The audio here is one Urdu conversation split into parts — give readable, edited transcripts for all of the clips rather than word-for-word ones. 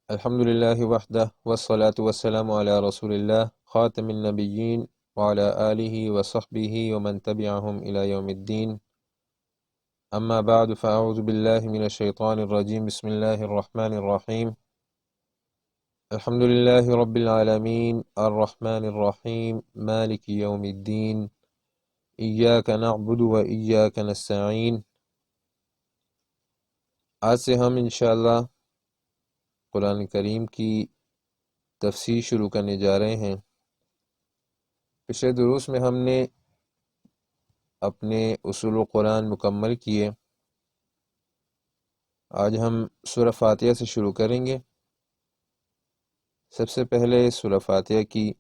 الحمد لله وحده والصلاة والسلام على رسول الله خاتم النبيين وعلى آله وصحبه ومن تبعهم إلى يوم الدين. أما بعد، فأعوذ بالله من الشيطان الرجيم. بسم الله الرحمن الرحيم. الحمد لله رب العالمين الرحمن الرحيم مالك يوم الدين إياك نعبد وإياك نستعين. آج سے ہم انشاءاللہ قرآن کریم کی تفسیر شروع کرنے جا رہے ہیں۔ پچھلے دروس میں ہم نے اپنے اصول القرآن مکمل کیے۔ آج ہم سورہ فاتحہ سے شروع کریں گے۔ سب سے پہلے سورہ فاتحہ کی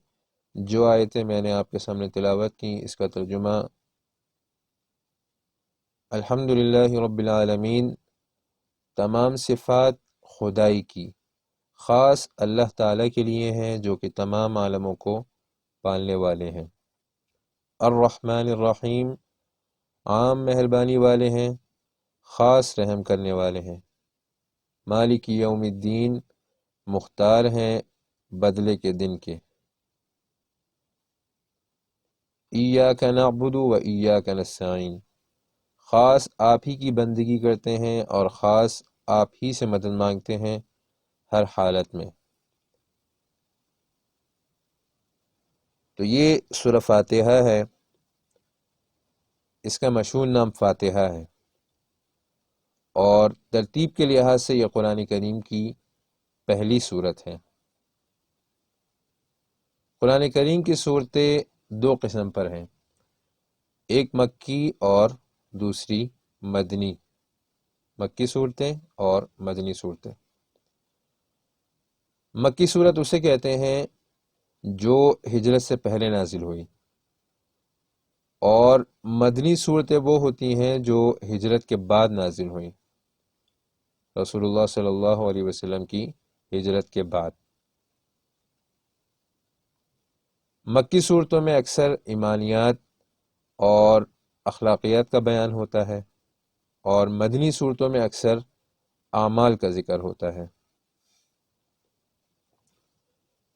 جو آیتیں میں نے آپ کے سامنے تلاوت کی، اس کا ترجمہ: الحمدللہ رب العالمین، تمام صفات خدائی کی خاص اللہ تعالیٰ کے لیے ہیں جو کہ تمام عالموں کو پالنے والے ہیں۔ الرحمن الرحیم، عام مہربانی والے ہیں، خاص رحم کرنے والے ہیں۔ مالک یوم الدین، مختار ہیں بدلے کے دن کے۔ ایاک نعبد و ایاک نستعین، خاص آپ ہی کی بندگی کرتے ہیں اور خاص آپ ہی سے مدد مانگتے ہیں ہر حالت میں۔ تو یہ سورہ فاتحہ ہے، اس کا مشہور نام فاتحہ ہے، اور ترتیب کے لحاظ سے یہ قرآن کریم کی پہلی صورت ہے۔ قرآن کریم کی صورتیں دو قسم پر ہیں، ایک مکی اور دوسری مدنی۔ مکی صورتیں اور مدنی صورتیں۔ مکی صورت اسے کہتے ہیں جو ہجرت سے پہلے نازل ہوئی، اور مدنی صورتیں وہ ہوتی ہیں جو ہجرت کے بعد نازل ہوئیں، رسول اللہ صلی اللہ علیہ وسلم کی ہجرت کے بعد۔ مکی صورتوں میں اکثر ایمانیات اور اخلاقیات کا بیان ہوتا ہے، اور مدنی صورتوں میں اکثر اعمال کا ذکر ہوتا ہے۔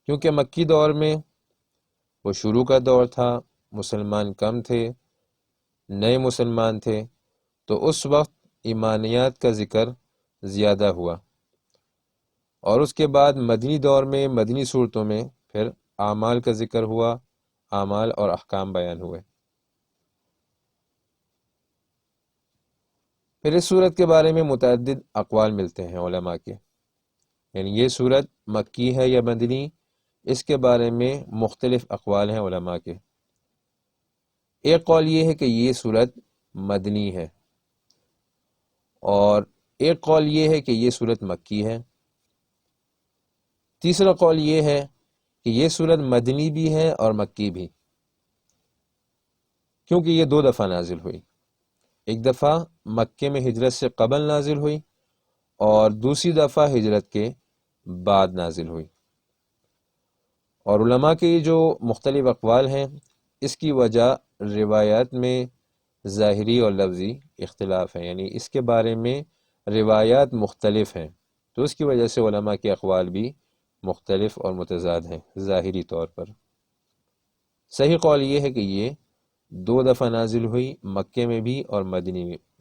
کیونکہ مکی دور میں وہ شروع کا دور تھا، مسلمان کم تھے، نئے مسلمان تھے، تو اس وقت ایمانیات کا ذکر زیادہ ہوا، اور اس کے بعد مدنی دور میں مدنی صورتوں میں پھر اعمال کا ذکر ہوا، اعمال اور احکام بیان ہوئے۔ پھر اس صورت کے بارے میں متعدد اقوال ملتے ہیں علماء کے، یعنی یہ صورت مکی ہے یا مدنی، اس کے بارے میں مختلف اقوال ہیں علماء کے۔ ایک قول یہ ہے کہ یہ صورت مدنی ہے، اور ایک قول یہ ہے کہ یہ صورت مکی ہے۔ تیسرا قول یہ ہے کہ یہ صورت مدنی بھی ہے اور مکی بھی، کیونکہ یہ دو دفعہ نازل ہوئی، ایک دفعہ مکے میں ہجرت سے قبل نازل ہوئی، اور دوسری دفعہ ہجرت کے بعد نازل ہوئی۔ اور علماء کے یہ جو مختلف اقوال ہیں، اس کی وجہ روایات میں ظاہری اور لفظی اختلاف ہے، یعنی اس کے بارے میں روایات مختلف ہیں، تو اس کی وجہ سے علماء کے اقوال بھی مختلف اور متضاد ہیں ظاہری طور پر۔ صحیح قول یہ ہے کہ یہ دو دفعہ نازل ہوئی، مکے میں بھی اور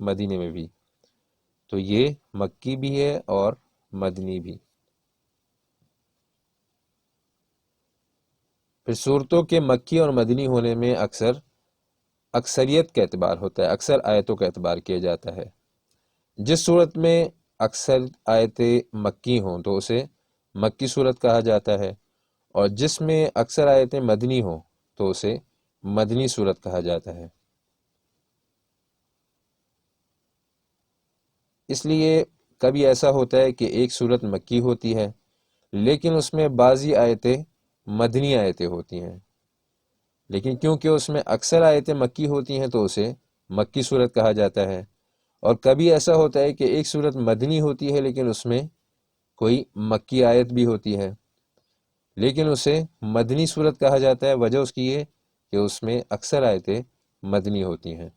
مدینے میں بھی، تو یہ مکی بھی ہے اور مدنی بھی۔ پھر صورتوں کے مکی اور مدنی ہونے میں اکثریت کا اعتبار ہوتا ہے، اکثر آیتوں کا اعتبار کیا جاتا ہے۔ جس صورت میں اکثر آیتیں مکی ہوں تو اسے مکی صورت کہا جاتا ہے، اور جس میں اکثر آیتیں مدنی ہوں تو اسے مدنی صورت کہا جاتا ہے۔ اس لیے کبھی ایسا ہوتا ہے کہ ایک صورت مکی ہوتی ہے لیکن اس میں بعضی آیتیں مدنی آیتیں ہوتی ہیں، لیکن کیونکہ اس میں اکثر آیتیں مکی ہوتی ہیں تو اسے مکی صورت کہا جاتا ہے۔ اور کبھی ایسا ہوتا ہے کہ ایک صورت مدنی ہوتی ہے لیکن اس میں کوئی مکی آیت بھی ہوتی ہے، لیکن اسے مدنی صورت کہا جاتا ہے، وجہ اس کی یہ کہ اس میں اکثر آیتیں مدنی ہوتی ہیں۔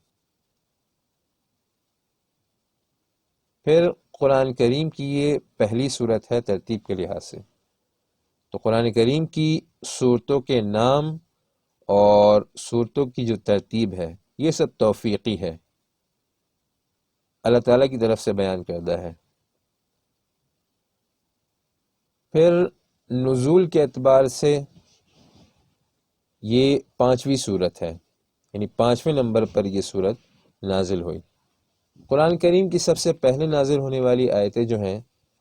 پھر قرآن کریم کی یہ پہلی صورت ہے ترتیب کے لحاظ سے، تو قرآن کریم کی صورتوں کے نام اور صورتوں کی جو ترتیب ہے یہ سب توفیقی ہے، اللہ تعالیٰ کی طرف سے بیان کردہ ہے۔ پھر نزول کے اعتبار سے یہ 5ویں صورت ہے، یعنی 5ویں نمبر پر یہ صورت نازل ہوئی۔ قرآن کریم کی سب سے پہلے نازل ہونے والی آیتیں جو ہیں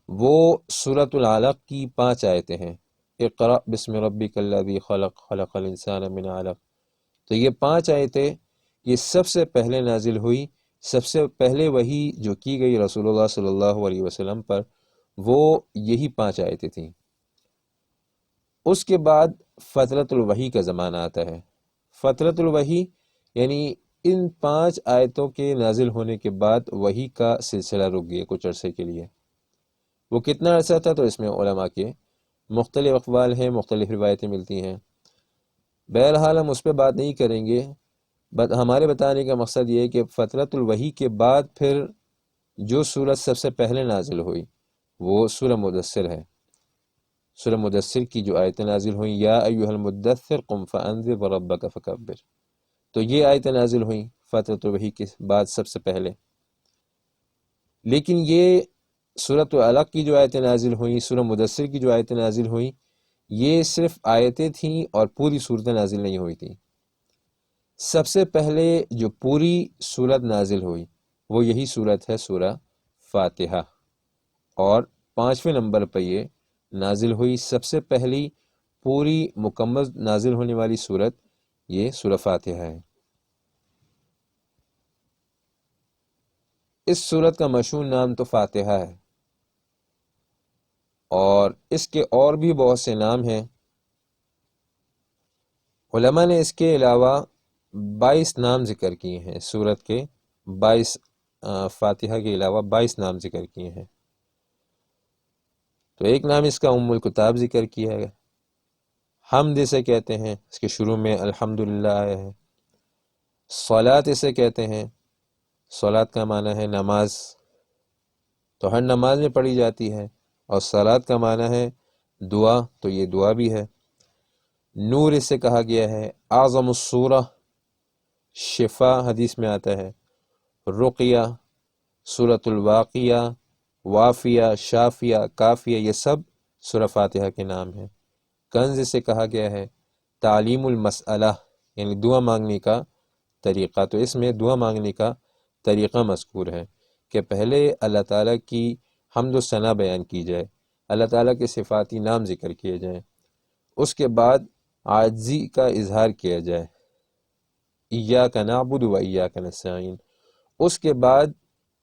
وہ سورۃ العلق کی 5 آیتیں ہیں۔ اقرأ بسم ربک الذی خلق خلق الانسان من علق، تو یہ 5 آیتیں یہ سب سے پہلے نازل ہوئی۔ سب سے پہلے وحی جو کی گئی رسول اللہ صلی اللہ علیہ وسلم پر وہ یہی 5 آیتیں تھیں۔ اس کے بعد فترۃ الوحی کا زمانہ آتا ہے۔ فترۃ الوحی یعنی ان 5 آیتوں کے نازل ہونے کے بعد وحی کا سلسلہ رک گیا کچھ عرصے کے لیے۔ وہ کتنا عرصہ تھا تو اس میں علماء کے مختلف اقوال ہیں، مختلف روایتیں ملتی ہیں۔ بہرحال ہم اس پہ بات نہیں کریں گے، ہمارے بتانے کا مقصد یہ ہے کہ فترۃ الوحی کے بعد پھر جو سورت سب سے پہلے نازل ہوئی وہ سورہ مدثر ہے۔ سورہ مدثر کی جو آیتیں نازل ہوئیں، یا ایھا المدثر قم فانذر وربک فکبر، تو یہ آیتیں نازل ہوئیں فترۃ الوحی کے بعد سب سے پہلے۔ لیکن یہ سورۃ العلق کی جو آیتیں نازل ہوئیں، سورہ مدثر کی جو آیتیں نازل ہوئیں، یہ صرف آیتیں تھیں اور پوری صورتیں نازل نہیں ہوئی تھیں۔ سب سے پہلے جو پوری صورت نازل ہوئی وہ یہی صورت ہے سورہ فاتحہ، اور 5ویں نمبر پر یہ نازل ہوئی۔ سب سے پہلی پوری مکمل نازل ہونے والی صورت یہ سورہ فاتحہ ہے۔ اس صورت کا مشہور نام تو فاتحہ ہے، اور اس کے اور بھی بہت سے نام ہیں۔ علماء نے اس کے علاوہ 22 نام ذکر کیے ہیں، سورت کے 22 فاتحہ کے علاوہ 22 نام ذکر کیے ہیں۔ تو ایک نام اس کا ام الکتاب ذکر کیا ہے، حمد اسے کہتے ہیں، اس کے شروع میں الحمدللہ آیا ہے۔ صلاۃ اسے کہتے ہیں، صلاۃ کا معنی ہے نماز، تو ہر نماز میں پڑھی جاتی ہے، اور صلاۃ کا معنی ہے دعا، تو یہ دعا بھی ہے۔ نور اسے کہا گیا ہے، اعظم السورہ، شفا حدیث میں آتا ہے، رقیہ، سورۃ الواقیہ، وافیہ، شافیہ، کافیہ، یہ سب سورہ فاتحہ کے نام ہیں۔ کنز اسے کہا گیا ہے، تعلیم المسئلہ، یعنی دعا مانگنے کا طریقہ، تو اس میں دعا مانگنے کا طریقہ مذکور ہے کہ پہلے اللہ تعالیٰ کی حمد و ثنا بیان کی جائے، اللہ تعالیٰ کے صفاتی نام ذکر کیے جائیں، اس کے بعد عاجزی کا اظہار کیا جائے، ایاک نعبد و ایاک نستعین، اس کے بعد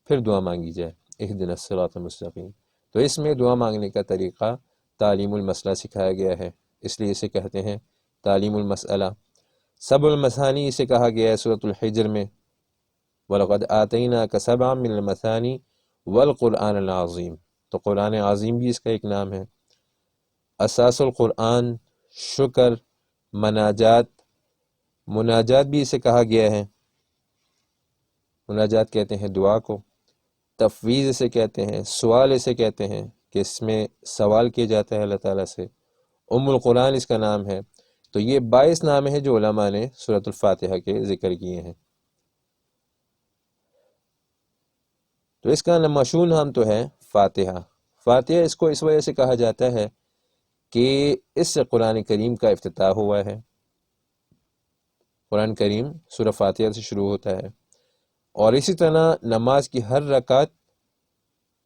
پھر دعا مانگی جائے، اہدنا الصراط المستقیم۔ تو اس میں دعا مانگنے کا طریقہ تعلیم المسئلہ سکھایا گیا ہے، اس لیے اسے کہتے ہیں تعلیم المسئلہ۔ سبع المثانی اسے کہا گیا ہے سورۃ الحجر میں، وَلَقَدْ آتَيْنَاكَ سَبْعًا مِّنَ الْمَثَانِي وَالْقُرْآنَ الْعَظِيمِ، تو قرآن عظیم بھی اس کا ایک نام ہے۔ اساس القرآن، شکر، مناجات، مناجات بھی اسے کہا گیا ہے، مناجات کہتے ہیں دعا کو۔ تفویض اسے کہتے ہیں، سوال اسے کہتے ہیں کہ اس میں سوال کیا جاتا ہے اللہ تعالیٰ سے۔ ام القرآن اس کا نام ہے۔ تو یہ 22 نام ہیں جو علماء نے سورۃ الفاتحہ کے ذکر کیے ہیں۔ تو اس کا مشہور نام تو ہے فاتحہ۔ فاتحہ اس کو اس وجہ سے کہا جاتا ہے کہ اس سے قرآن کریم کا افتتاح ہوا ہے۔ قرآن کریم سورہ فاتحہ سے شروع ہوتا ہے، اور اسی طرح نماز کی ہر رکعت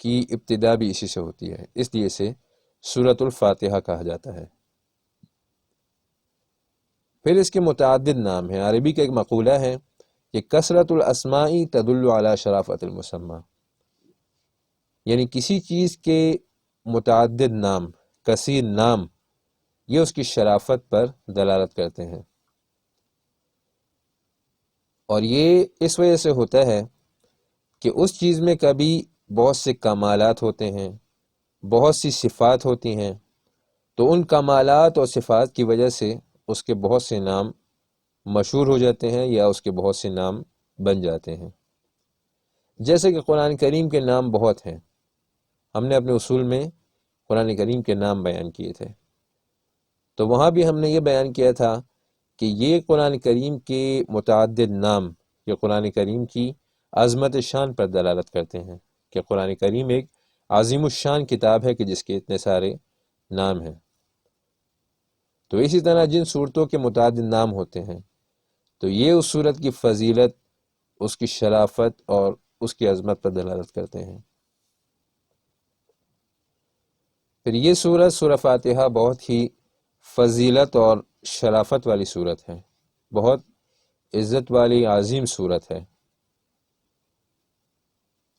کی ابتدا بھی اسی سے ہوتی ہے، اس لیے اسے سورۃ الفاتحہ کہا جاتا ہے۔ پھر اس کے متعدد نام ہیں۔ عربی کا ایک مقولہ ہے کہ کثرت الاسماء تدل علی شرافت المسمى، یعنی کسی چیز کے متعدد نام، کثیر نام، یہ اس کی شرافت پر دلالت کرتے ہیں، اور یہ اس وجہ سے ہوتا ہے کہ اس چیز میں کبھی بہت سے کمالات ہوتے ہیں، بہت سی صفات ہوتی ہیں، تو ان کمالات اور صفات کی وجہ سے اس کے بہت سے نام مشہور ہو جاتے ہیں یا اس کے بہت سے نام بن جاتے ہیں۔ جیسے کہ قرآن کریم کے نام بہت ہیں، ہم نے اپنے اصول میں قرآن کریم کے نام بیان کیے تھے، تو وہاں بھی ہم نے یہ بیان کیا تھا کہ یہ قرآن کریم کے متعدد نام یہ قرآن کریم کی عظمت شان پر دلالت کرتے ہیں کہ قرآن کریم ایک عظیم الشان کتاب ہے کہ جس کے اتنے سارے نام ہیں۔ تو اسی طرح جن صورتوں کے متعدد نام ہوتے ہیں تو یہ اس صورت کی فضیلت، اس کی شرافت اور اس کی عظمت پر دلالت کرتے ہیں۔ پھر یہ سورت سورہ فاتحہ بہت ہی فضیلت اور شرافت والی سورت ہے، بہت عزت والی عظیم سورت ہے۔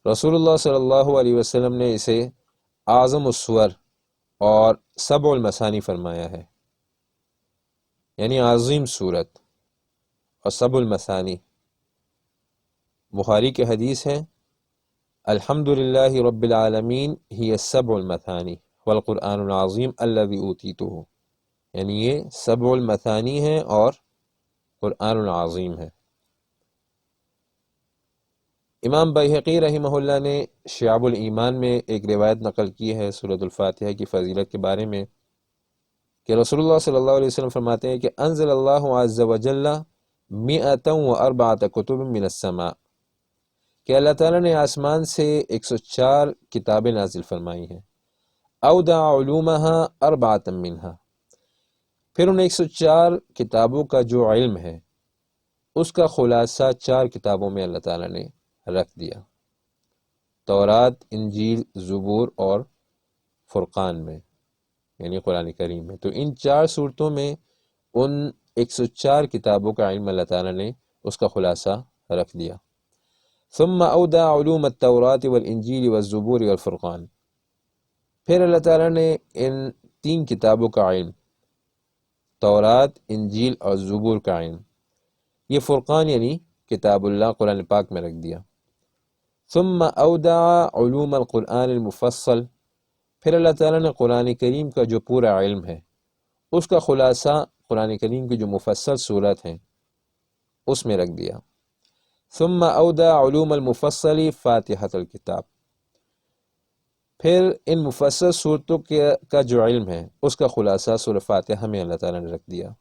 رسول اللہ صلی اللہ علیہ وسلم نے اسے اعظم السور اور سبع المثانی فرمایا ہے، یعنی عظیم سورت اور سبع المثانی۔ بخاری کی حدیث ہے، الحمد للہ رب العالمین ہی السبع المثانی والقرآن العظیم الذی اوتیتہ، یعنی یہ سبع المثانی ہے اور قرآن العظیم ہے۔ امام بیہقی رحمہ اللہ نے شعب الایمان میں ایک روایت نقل کی ہے سورۃ الفاتحہ کی فضیلت کے بارے میں کہ رسول اللہ صلی اللہ علیہ وسلم فرماتے ہیں کہ انزل اللہ عز وجل 104 کتب من السماء، کہ اللہ تعالیٰ نے آسمان سے 104 کتابیں نازل فرمائی ہیں، اودع علومها 4 منها، پھر ان 104 کتابوں کا جو علم ہے اس کا خلاصہ 4 کتابوں میں اللہ تعالیٰ نے رکھ دیا، تورات، انجیل، زبور اور فرقان میں، یعنی قرآن کریم میں۔ تو ان 4 صورتوں میں ان 104 کتابوں کا علم اللہ تعالیٰ نے اس کا خلاصہ رکھ دیا۔ ثم اودع علوم التورات والانجیل والزبور والفرقان، پھر اللہ تعالیٰ نے ان 3 کتابوں کا علم، تورات، انجیل اور زبور کا علم، یہ فرقان یعنی کتاب اللہ قرآن پاک میں رکھ دیا۔ ثم اودع علوم القرآن المفصل، پھر اللہ تعالیٰ نے قرآن کریم کا جو پورا علم ہے اس کا خلاصہ قرآن کریم کی جو مفصل صورت ہیں اس میں رکھ دیا۔ ثم اودع علوم المفصل فاتحۃ الکتاب، پھر ان مفصل صورتوں کا جو علم ہے اس کا خلاصہ سورہ فاتحہ میں اللہ تعالیٰ نے رکھ دیا۔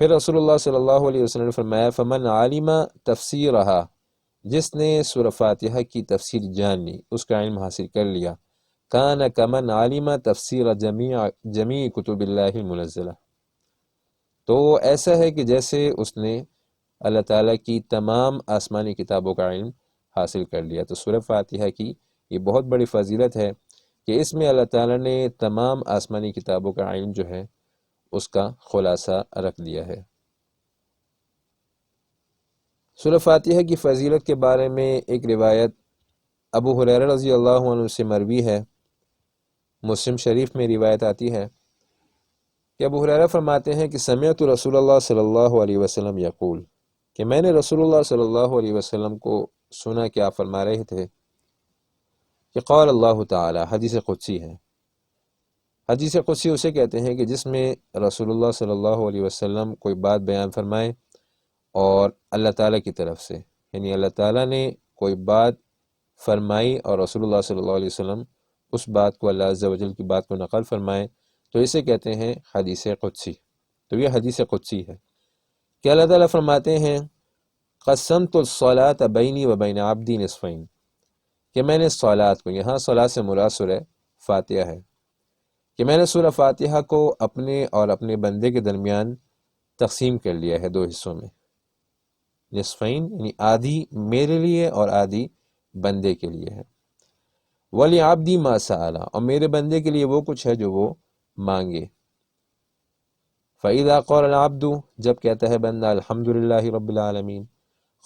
پھر رسول اللہ صلی اللہ علیہ وسلم نے فرمایا فمن علم تفسیرہا، جس نے سورہ فاتحہ کی تفسیر جان لی، اس کا علم حاصل کر لیا، کان کمن علم تفسیر جمیع کتب اللہ المنزلہ، تو وہ ایسا ہے کہ جیسے اس نے اللہ تعالیٰ کی تمام آسمانی کتابوں کا علم حاصل کر لیا۔ تو سورہ فاتحہ کی یہ بہت بڑی فضیلت ہے کہ اس میں اللہ تعالیٰ نے تمام آسمانی کتابوں کا علم جو ہے اس کا خلاصہ رکھ دیا ہے۔ سورہ فاتحہ کی فضیلت کے بارے میں ایک روایت ابو ہریرہ رضی اللہ عنہ سے مروی ہے، مسلم شریف میں روایت آتی ہے کہ ابو ہریرہ فرماتے ہیں کہ سمعت رسول اللہ صلی اللہ علیہ وسلم یقول، کہ میں نے رسول اللہ صلی اللہ علیہ وسلم کو سنا کہ آپ فرما رہے تھے کہ قال اللہ تعالی، حدیث قدسی ہے۔ حدیث قدسی اسے کہتے ہیں کہ جس میں رسول اللہ صلی اللہ علیہ وسلم کوئی بات بیان فرمائے اور اللہ تعالیٰ کی طرف سے، یعنی اللہ تعالیٰ نے کوئی بات فرمائی اور رسول اللہ صلی اللہ علیہ وسلم اس بات کو، اللہ عز و جل کی بات کو نقل فرمائے، تو اسے کہتے ہیں حدیث قدسی۔ تو یہ حدیث قدسی ہے کہ اللہ تعالیٰ فرماتے ہیں قسمت الصلاۃ بینی و بین عبدی نصفین، کہ میں نے صلات کو، یہاں صلات سے مراد سورہ فاتحہ ہے، کہ میں نے سورہ فاتحہ کو اپنے اور اپنے بندے کے درمیان تقسیم کر لیا ہے 2 حصوں میں، نصفین یعنی آدھی میرے لیے اور آدھی بندے کے لیے ہے، وَلِعَبْدِي مَا سَأَلَ، اور میرے بندے کے لیے وہ کچھ ہے جو وہ مانگے۔ فَإِذَا قَالَ الْعَبْدُ، جب کہتا ہے بندہ الحمدللہ رب العالمین،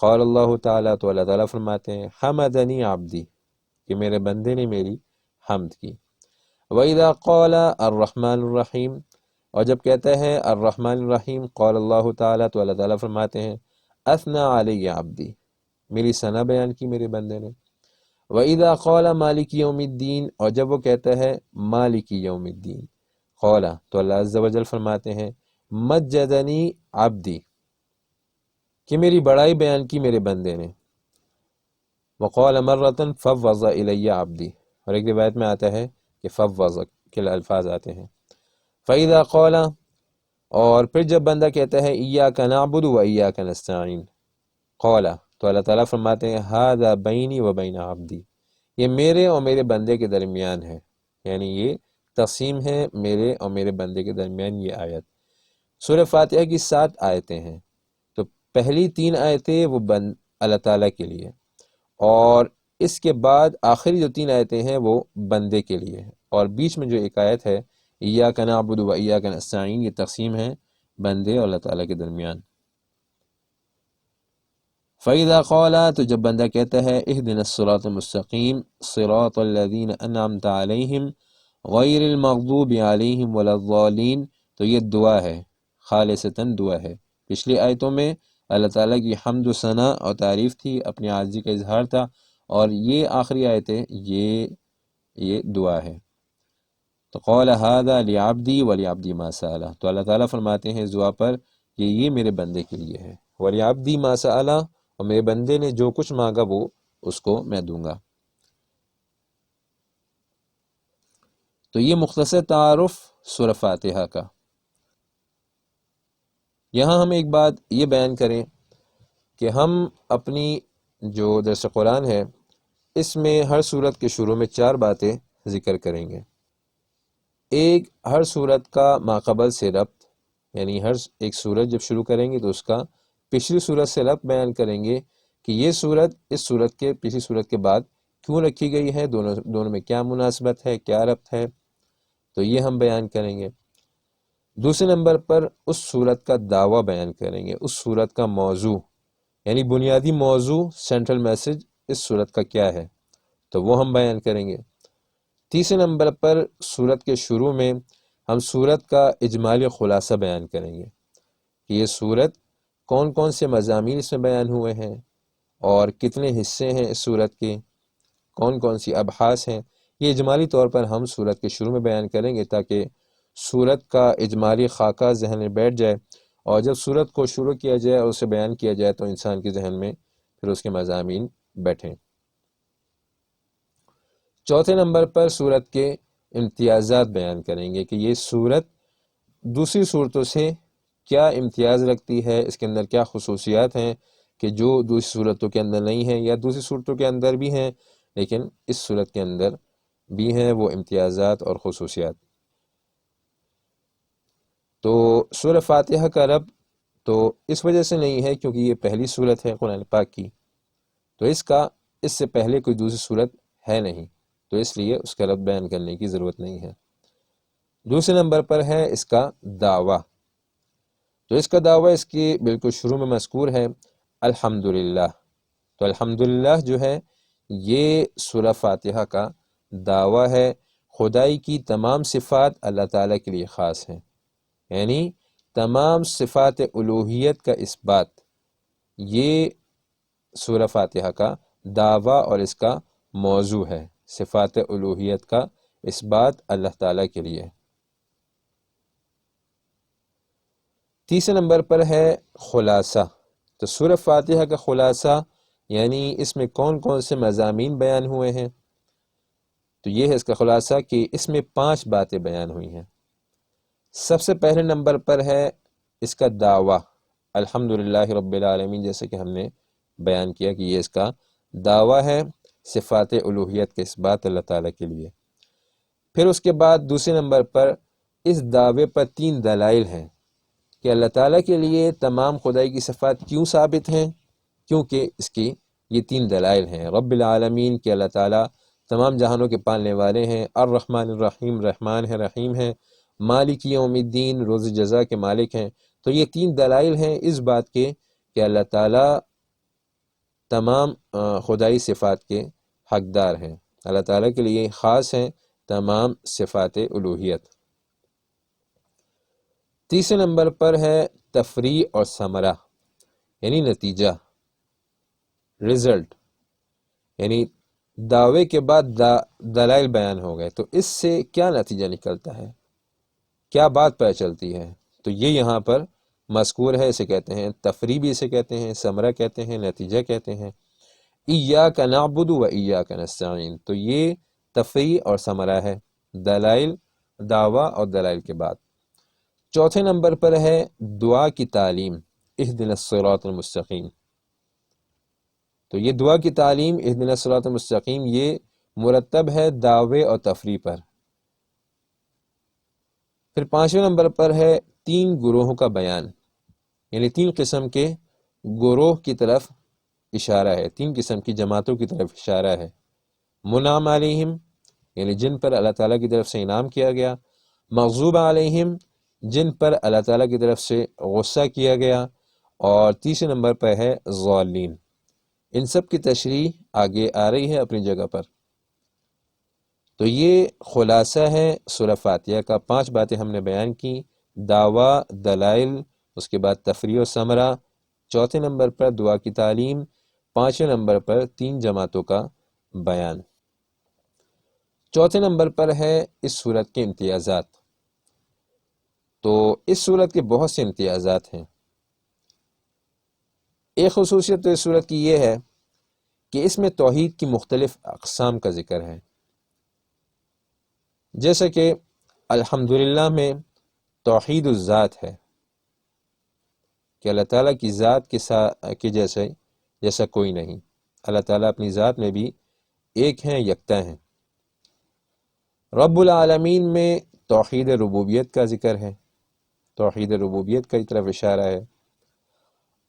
قال اللہ تعالیٰ، تو اللہ تعالیٰ فرماتے ہیں حمدنی عبدی، کہ میرے بندے نے میری حمد کی۔ وَإِذَا قَالَ الرحمن الرحیم، اور جب کہتا ہے الرحمن الرحیم، قال اللہ تعالیٰ، تو اللہ تعالیٰ فرماتے ہیں اثنى علی عبدی، میری ثنا بیان کی میرے بندے نے۔ وَإِذَا قَالَ مالک یوم الدین، اور جب وہ کہتا ہے مالک یوم الدین، قال، تو اللہ عز و جل فرماتے ہیں مجدنی عبدی، کہ میری بڑائی بیان کی میرے بندے نے۔ وقال مرۃ فوض الی عبدی، اور ایک روایت میں آتا ہے کہ فوض کے الفاظ آتے ہیں۔ فَإِذَا قَالَ، اور پھر جب بندہ کہتا ہے إِيَّاكَ نَعْبُدُ وَإِيَّاكَ نَسْتَعِينُ، قَالَ، تو اللہ تعالیٰ فرماتے ہیں هَذَا بَيْنِي وَبَيْنَ عَبْدِي، یہ میرے اور میرے بندے کے درمیان ہے، یعنی یہ تقسیم ہے میرے اور میرے بندے کے درمیان یہ آیت۔ سورہ فاتحہ کی 7 آیتیں ہیں، تو پہلی 3 آیتیں وہ اللہ تعالیٰ کے لیے، اور اس کے بعد آخری جو 3 آیتیں ہیں وہ بندے کے لیے ہیں، اور بیچ میں جو ایک آیت ہے ایاک نعبد و ایاک نستعین، یہ تقسیم ہے بندے اور اللہ تعالیٰ کے درمیان۔ فَإِذَا قَالَ، تو جب بندہ کہتا ہے اهْدِنَا الصِّرَاطَ الْمُسْتَقِيمَ صِرَاطَ الَّذِينَ أَنْعَمْتَ عَلَيْهِمْ غَيْرِ الْمَغْضُوبِ عَلَيْهِمْ وَلَا الضَّالِّينَ، تو یہ دعا ہے، خالصتاً دعا ہے۔ پچھلی آیتوں میں اللہ تعالیٰ کی حمد و ثنا اور تعریف تھی، اپنی عاجزی کا اظہار تھا، اور یہ آخری آیتیں یہ دعا ہے۔ تو قول هذا لعبدی ولعبدی ما سأل، تو اللہ تعالیٰ فرماتے ہیں اس دعا پر کہ یہ میرے بندے کے لیے ہے، ولعبدی ما سأل، اور میرے بندے نے جو کچھ مانگا وہ اس کو میں دوں گا۔ تو یہ مختصر تعارف سورہ فاتحہ کا۔ یہاں ہم ایک بات یہ بیان کریں کہ ہم اپنی جو درس قرآن ہے اس میں ہر سورت کے شروع میں 4 باتیں ذکر کریں گے۔ ایک، ہر سورت کا ماقبل سے ربط، یعنی ہر ایک سورت جب شروع کریں گے تو اس کا پچھلی سورت سے ربط بیان کریں گے کہ یہ سورت اس سورت کے پچھلی سورت کے بعد کیوں رکھی گئی ہے، دونوں میں کیا مناسبت ہے، کیا ربط ہے، تو یہ ہم بیان کریں گے۔ دوسرے نمبر پر اس سورت کا دعویٰ بیان کریں گے، اس سورت کا موضوع، یعنی بنیادی موضوع، سینٹرل میسج اس سورت کا کیا ہے، تو وہ ہم بیان کریں گے۔ تیسرے نمبر پر سورت کے شروع میں ہم سورت کا اجمالی خلاصہ بیان کریں گے کہ یہ سورت کون کون سے مضامین اس میں بیان ہوئے ہیں اور کتنے حصے ہیں اس سورت کے، کون کون سی ابحاث ہیں، یہ اجمالی طور پر ہم سورت کے شروع میں بیان کریں گے تاکہ سورت کا اجمالی خاکہ ذہن میں بیٹھ جائے، اور جب سورت کو شروع کیا جائے اور اسے بیان کیا جائے تو انسان کے ذہن میں پھر اس کے مضامین بیٹھیں۔ چوتھے نمبر پر سورت کے امتیازات بیان کریں گے کہ یہ سورت دوسری صورتوں سے کیا امتیاز رکھتی ہے، اس کے اندر کیا خصوصیات ہیں کہ جو دوسری صورتوں کے اندر نہیں ہیں، یا دوسری صورتوں کے اندر بھی ہیں لیکن اس صورت کے اندر بھی ہیں وہ امتیازات اور خصوصیات۔ تو سورہ فاتحہ کا رب تو اس وجہ سے نہیں ہے کیونکہ یہ پہلی صورت ہے قرآن پاک کی، تو اس سے پہلے کوئی دوسری صورت ہے نہیں، تو اس لیے اس کا رب بیان کرنے کی ضرورت نہیں ہے۔ دوسرے نمبر پر ہے اس کا دعویٰ، تو اس کا دعویٰ اس کی بالکل شروع میں مذکور ہے، الحمدللہ۔ تو الحمدللہ جو ہے یہ سورہ فاتحہ کا دعویٰ ہے، خدائی کی تمام صفات اللہ تعالیٰ کے لیے خاص ہیں، یعنی تمام صفات الوہیت کا اثبات، یہ سورہ فاتحہ کا دعویٰ اور اس کا موضوع ہے، صفات الوہیت کا اثبات اللہ تعالیٰ کے لیے۔ تیسرے نمبر پر ہے خلاصہ، تو سورہ فاتحہ کا خلاصہ یعنی اس میں کون کون سے مضامین بیان ہوئے ہیں، تو یہ ہے اس کا خلاصہ کہ اس میں 5 باتیں بیان ہوئی ہیں۔ سب سے پہلے نمبر پر ہے اس کا دعویٰ، الحمدللہ رب العالمین، جیسے کہ ہم نے بیان کیا کہ یہ اس کا دعویٰ ہے، صفات الوہیت کے اثبات اللہ تعالیٰ کے لیے۔ پھر اس کے بعد دوسرے نمبر پر اس دعوے پر 3 دلائل ہیں کہ اللہ تعالیٰ کے لیے تمام خدائی کی صفات کیوں ثابت ہیں، کیونکہ اس کی یہ 3 دلائل ہیں، رب العالمین کہ اللہ تعالیٰ تمام جہانوں کے پالنے والے ہیں، الرحمن الرحیم رحمان ہے رحیم ہے، مالک یوم الدین روز جزا کے مالک ہیں، تو یہ 3 دلائل ہیں اس بات کے کہ اللہ تعالیٰ تمام خدائی صفات کے حقدار ہیں، اللہ تعالیٰ کے لیے خاص ہیں تمام صفات الوہیت۔ تیسرے نمبر پر ہے تفریع اور ثمرہ، یعنی نتیجہ، رزلٹ، یعنی دعوے کے بعد دلائل بیان ہو گئے تو اس سے کیا نتیجہ نکلتا ہے، کیا بات پتہ چلتی ہے، تو یہ یہاں پر مذکور ہے، اسے کہتے ہیں تفریع بھی اسے کہتے ہیں، ثمرہ کہتے ہیں، نتیجہ کہتے ہیں۔ ایاک نعبد و ایاک نستعین، تو یہ تفریح اور ثمرہ ہے، دلائل دعویٰ اور دلائل کے بعد۔ چوتھے نمبر پر ہے دعا کی تعلیم، اہدنا الصراط المستقیم۔ تو یہ دعا کی تعلیم اہدنا الصراط المستقیم یہ مرتب ہے دعوے اور تفریح پر۔ پھر پانچویں نمبر پر ہے تین گروہوں کا بیان، یعنی تین قسم کے گروہ کی طرف اشارہ ہے، تین قسم کی جماعتوں کی طرف اشارہ ہے۔ منعم علیہم، یعنی جن پر اللہ تعالیٰ کی طرف سے انعام کیا گیا، مغضوب علیہم، جن پر اللہ تعالیٰ کی طرف سے غصہ کیا گیا، اور تیسرے نمبر پر ہے ضالین۔ ان سب کی تشریح آگے آ رہی ہے اپنی جگہ پر۔ تو یہ خلاصہ ہے سورہ فاتحہ کا، 5 باتیں ہم نے بیان کی، دعویٰ، دلائل، اس کے بعد تفریح و ثمرہ، چوتھے نمبر پر دعا کی تعلیم، پانچویں نمبر پر 3 جماعتوں کا بیان۔ چوتھے نمبر پر ہے اس سورت کے امتیازات۔ تو اس سورت کے بہت سے امتیازات ہیں۔ ایک خصوصیت تو اس سورت کی یہ ہے کہ اس میں توحید کی مختلف اقسام کا ذکر ہے، جیسا کہ الحمدللہ میں توحید الذات ہے کہ اللہ تعالیٰ کی ذات کے جیسا کوئی نہیں، اللہ تعالیٰ اپنی ذات میں بھی ایک ہیں، یکتا ہیں۔ رب العالمین میں توحید ربوبیت کا ذکر ہے، توحید ربوبیت کی طرف اشارہ ہے۔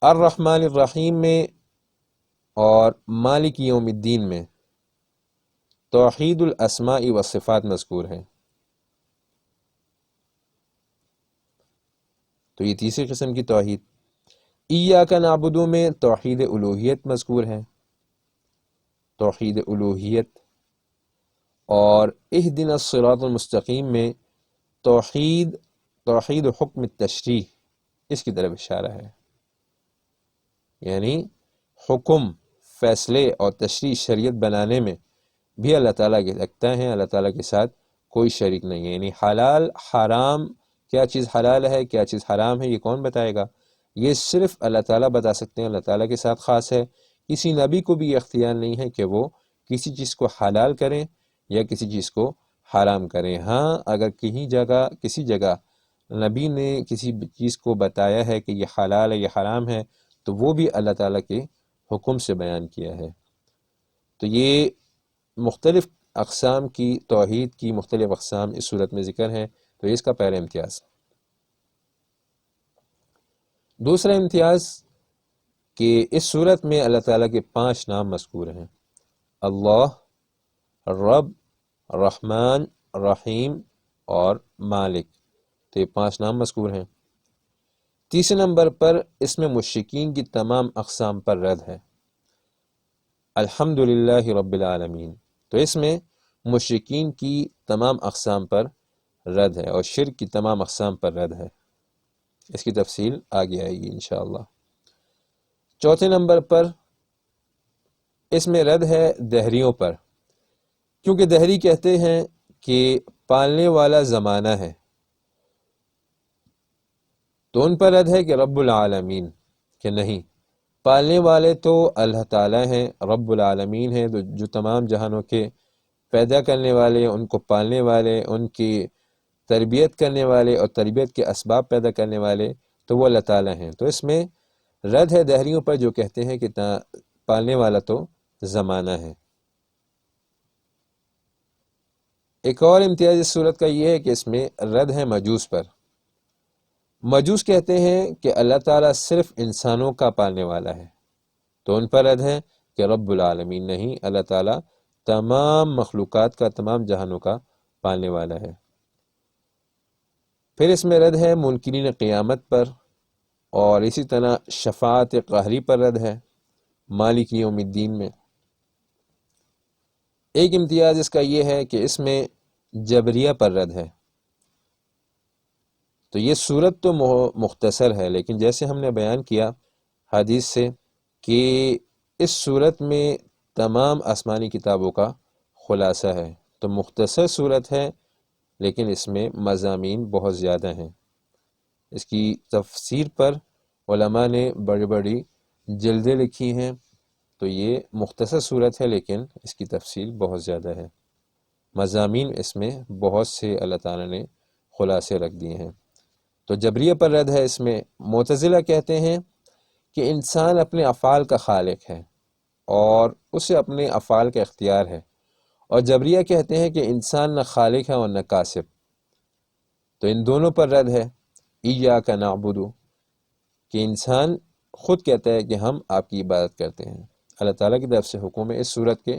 الرحمن الرحیم میں اور مالک یوم الدین میں توحید الاسماء والصفات مذکور ہے۔ تو یہ تیسری قسم کی توحید۔ ایاک نعبد میں توحید الوہیت مذکور ہے، توحید الوہیت۔ اور اہدنا الصراط المستقیم میں توحید حکم التشریح، اس کی طرف اشارہ ہے، یعنی حکم، فیصلے اور تشریح شریعت بنانے میں بھی اللہ تعالیٰ کے لگتا ہے، اللہ تعالیٰ کے ساتھ کوئی شریک نہیں ہے۔ یعنی حلال حرام، کیا چیز حلال ہے کیا چیز حرام ہے، یہ کون بتائے گا؟ یہ صرف اللہ تعالیٰ بتا سکتے ہیں، اللہ تعالیٰ کے ساتھ خاص ہے۔ کسی نبی کو بھی یہ اختیار نہیں ہے کہ وہ کسی چیز کو حلال کریں یا کسی چیز کو حرام کریں۔ ہاں، اگر کسی جگہ نبی نے کسی چیز کو بتایا ہے کہ یہ حلال ہے یہ حرام ہے، تو وہ بھی اللہ تعالیٰ کے حکم سے بیان کیا ہے۔ تو یہ مختلف اقسام کی توحید کی مختلف اقسام اس صورت میں ذکر ہیں، تو اس کا پہلا امتیاز۔ دوسرا امتیاز کہ اس صورت میں اللہ تعالیٰ کے 5 نام مذکور ہیں، اللہ، رب، رحمان، رحیم اور مالک۔ تو یہ 5 نام مذکور ہیں۔ تیسرے نمبر پر اس میں مشرکین کی تمام اقسام پر رد ہے، الحمدللہ رب العالمین۔ تو اس میں مشرکین کی تمام اقسام پر رد ہے اور شرک کی تمام اقسام پر رد ہے۔ اس کی تفصیل آگے آئے گی انشاءاللہ۔ چوتھے نمبر پر اس میں رد ہے دہریوں پر، کیونکہ دہری کہتے ہیں کہ پالنے والا زمانہ ہے، تو ان پر رد ہے کہ رب العالمین، کہ نہیں، پالنے والے تو اللہ تعالیٰ ہیں، رب العالمین ہیں، جو تمام جہانوں کے پیدا کرنے والے، ان کو پالنے والے، ان کی تربیت کرنے والے اور تربیت کے اسباب پیدا کرنے والے، تو وہ اللہ تعالیٰ ہیں۔ تو اس میں رد ہے دہریوں پر جو کہتے ہیں کہ پالنے والا تو زمانہ ہے۔ ایک اور امتیاز اس صورت کا یہ ہے کہ اس میں رد ہے مجوس پر۔ مجوس کہتے ہیں کہ اللہ تعالیٰ صرف انسانوں کا پالنے والا ہے، تو ان پر رد ہے کہ رب العالمین نہیں، اللہ تعالیٰ تمام مخلوقات کا، تمام جہانوں کا پالنے والا ہے۔ پھر اس میں رد ہے منکرین قیامت پر، اور اسی طرح شفاعت قہری پر رد ہے، مالک یوم الدین میں۔ ایک امتیاز اس کا یہ ہے کہ اس میں جبریہ پر رد ہے۔ تو یہ صورت تو مختصر ہے، لیکن جیسے ہم نے بیان کیا حدیث سے کہ اس صورت میں تمام آسمانی کتابوں کا خلاصہ ہے، تو مختصر صورت ہے لیکن اس میں مضامین بہت زیادہ ہیں۔ اس کی تفسیر پر علماء نے بڑی بڑی جلدیں لکھی ہیں، تو یہ مختصر صورت ہے لیکن اس کی تفصیل بہت زیادہ ہے۔ مضامین اس میں بہت سے اللہ تعالیٰ نے خلاصے رکھ دیے ہیں۔ تو جبریہ پر رد ہے اس میں۔ معتزلہ کہتے ہیں کہ انسان اپنے افعال کا خالق ہے اور اسے اپنے افعال کا اختیار ہے، اور جبریہ کہتے ہیں کہ انسان نہ خالق ہے اور نہ کاسب۔ تو ان دونوں پر رد ہے ایاک نعبد، کہ انسان خود کہتا ہے کہ ہم آپ کی عبادت کرتے ہیں۔ اللہ تعالیٰ کی طرف سے حکم ہے۔ اس صورت کے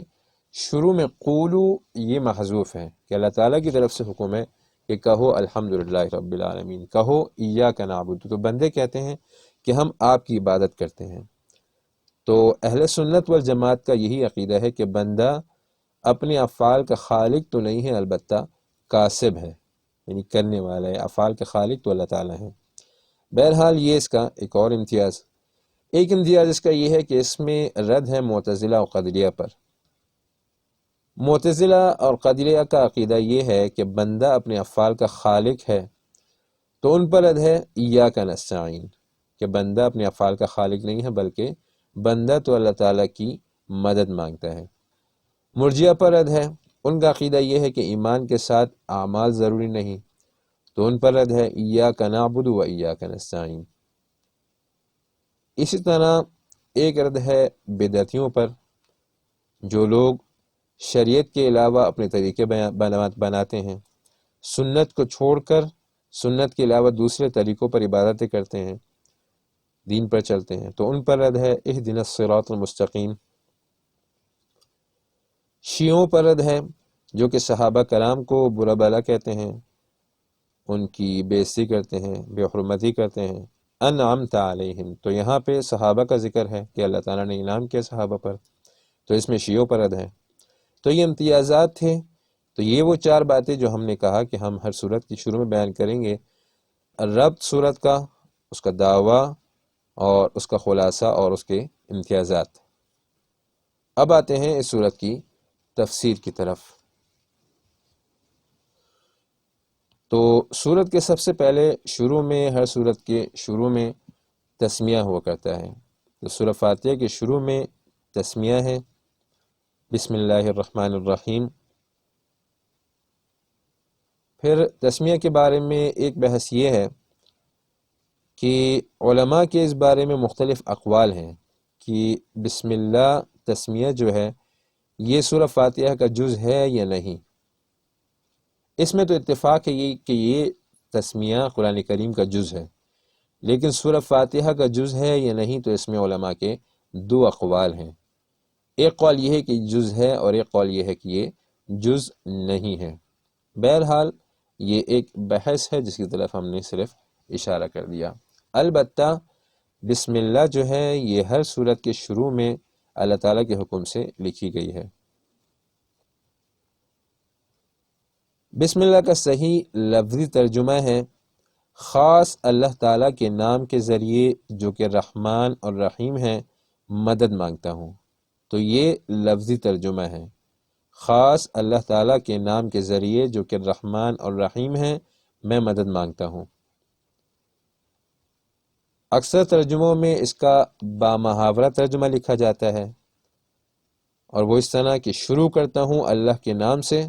شروع میں قولو یہ محذوف ہے کہ اللہ تعالیٰ کی طرف سے حکم ہے کہ کہو الحمدللہ رب العالمین، کہو ایاک نعبد۔ تو بندے کہتے ہیں کہ ہم آپ کی عبادت کرتے ہیں۔ تو اہل سنت والجماعت کا یہی عقیدہ ہے کہ بندہ اپنے افعال کا خالق تو نہیں ہے، البتہ کاسب ہے، یعنی کرنے والا ہے۔ افعال کا خالق تو اللہ تعالیٰ ہے۔ بہرحال یہ اس کا ایک اور امتیاز۔ ایک امتیاز اس کا یہ ہے کہ اس میں رد ہے معتزلہ اور قدریہ پر۔ معتزلہ اور قدریہ کا عقیدہ یہ ہے کہ بندہ اپنے افعال کا خالق ہے، تو ان پر رد ہے ایاک نستعین، کہ بندہ اپنے افعال کا خالق نہیں ہے بلکہ بندہ تو اللہ تعالیٰ کی مدد مانگتا ہے۔ مرجیہ پر رد ہے، ان کا عقیدہ یہ ہے کہ ایمان کے ساتھ اعمال ضروری نہیں، تو ان پر رد ہے ایاک نعبد و ایاک نستعین۔ اسی طرح ایک رد ہے بدعتیوں پر، جو لوگ شریعت کے علاوہ اپنے طریقے بناتے ہیں، سنت کو چھوڑ کر سنت کے علاوہ دوسرے طریقوں پر عبادتیں کرتے ہیں، دین پر چلتے ہیں، تو ان پر رد ہے اہدنا الصراط المستقیم۔ شیعوں پر رد ہے، جو کہ صحابہ کرام کو برا بلا کہتے ہیں، ان کی بے عزتی کرتے ہیں، بے حرمتی کرتے ہیں۔ انعمت علیہم، تو یہاں پہ صحابہ کا ذکر ہے کہ اللہ تعالیٰ نے انعام کیا صحابہ پر، تو اس میں شیعوں پر رد ہے۔ تو یہ امتیازات تھے۔ تو یہ وہ چار باتیں جو ہم نے کہا کہ ہم ہر صورت کی شروع میں بیان کریں گے، ربط صورت کا، اس کا دعویٰ اور اس کا خلاصہ اور اس کے امتیازات۔ اب آتے ہیں اس صورت کی تفسیر کی طرف۔ تو صورت کے سب سے پہلے شروع میں، ہر صورت کے شروع میں تسمیہ ہوا کرتا ہے۔ تو سورہ فاتحہ کے شروع میں تسمیہ ہے، بسم اللہ الرحمن الرحیم۔ پھر تسمیہ کے بارے میں ایک بحث یہ ہے کہ علماء کے اس بارے میں مختلف اقوال ہیں کہ بسم اللہ تسمیہ جو ہے یہ سورہ فاتحہ کا جز ہے یا نہیں۔ اس میں تو اتفاق ہے کہ یہ تسمیہ قرآن کریم کا جز ہے، لیکن سورہ فاتحہ کا جز ہے یا نہیں، تو اس میں علماء کے دو اقوال ہیں۔ ایک قول یہ ہے کہ جز ہے اور ایک قول یہ ہے کہ یہ جز نہیں ہے۔ بہرحال یہ ایک بحث ہے جس کی طرف ہم نے صرف اشارہ کر دیا۔ البتہ بسم اللہ جو ہے یہ ہر صورت کے شروع میں اللہ تعالیٰ کے حکم سے لکھی گئی ہے۔ بسم اللہ کا صحیح لفظی ترجمہ ہے خاص اللہ تعالیٰ کے نام کے ذریعے جو کہ رحمان اور رحیم ہے مدد مانگتا ہوں۔ تو یہ لفظی ترجمہ ہے، خاص اللہ تعالیٰ کے نام کے ذریعے جو کہ رحمان اور رحیم ہے میں مدد مانگتا ہوں۔ اکثر ترجموں میں اس کا بامحاورہ ترجمہ لکھا جاتا ہے، اور وہ اس طرح کہ شروع کرتا ہوں اللہ کے نام سے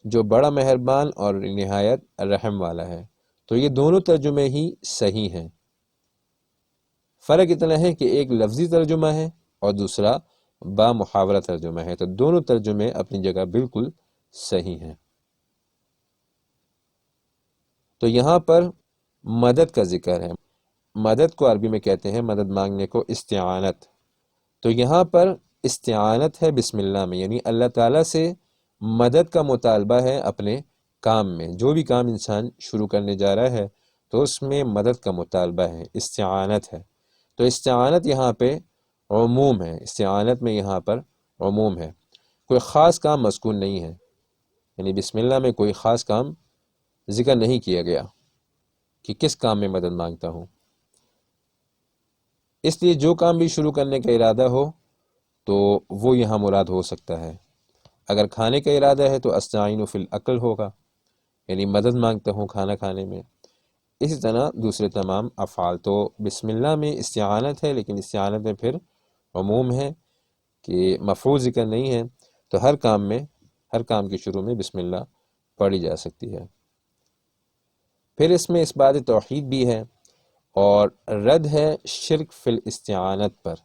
جو بڑا مہربان اور نہایت رحم والا ہے۔ تو یہ دونوں ترجمے ہی صحیح ہیں۔ فرق اتنا ہے کہ ایک لفظی ترجمہ ہے اور دوسرا بامحاورہ ترجمہ ہے، تو دونوں ترجمے اپنی جگہ بالکل صحیح ہیں۔ تو یہاں پر مدد کا ذکر ہے۔ مدد کو عربی میں کہتے ہیں، مدد مانگنے کو، استعانت۔ تو یہاں پر استعانت ہے بسم اللہ میں، یعنی اللہ تعالیٰ سے مدد کا مطالبہ ہے اپنے کام میں۔ جو بھی کام انسان شروع کرنے جا رہا ہے تو اس میں مدد کا مطالبہ ہے، استعانت ہے۔ تو استعانت یہاں پہ عموم ہے، استعانت میں یہاں پر عموم ہے، کوئی خاص کام مذکور نہیں ہے، یعنی بسم اللہ میں کوئی خاص کام ذکر نہیں کیا گیا کہ کس کام میں مدد مانگتا ہوں۔ اس لیے جو کام بھی شروع کرنے کا ارادہ ہو تو وہ یہاں مراد ہو سکتا ہے۔ اگر کھانے کا ارادہ ہے تو استعین فی الاکل ہوگا، یعنی مدد مانگتا ہوں کھانا کھانے میں۔ اسی طرح دوسرے تمام افعال، تو بسم اللہ میں استعانت ہے، لیکن استعانت میں پھر عموم ہے کہ مفعول ذکر نہیں ہے، تو ہر کام میں ہر کام کے شروع میں بسم اللہ پڑھی جا سکتی ہے۔ پھر اس میں اس بات توحید بھی ہے اور رد ہے شرک فی الاستعانت پر،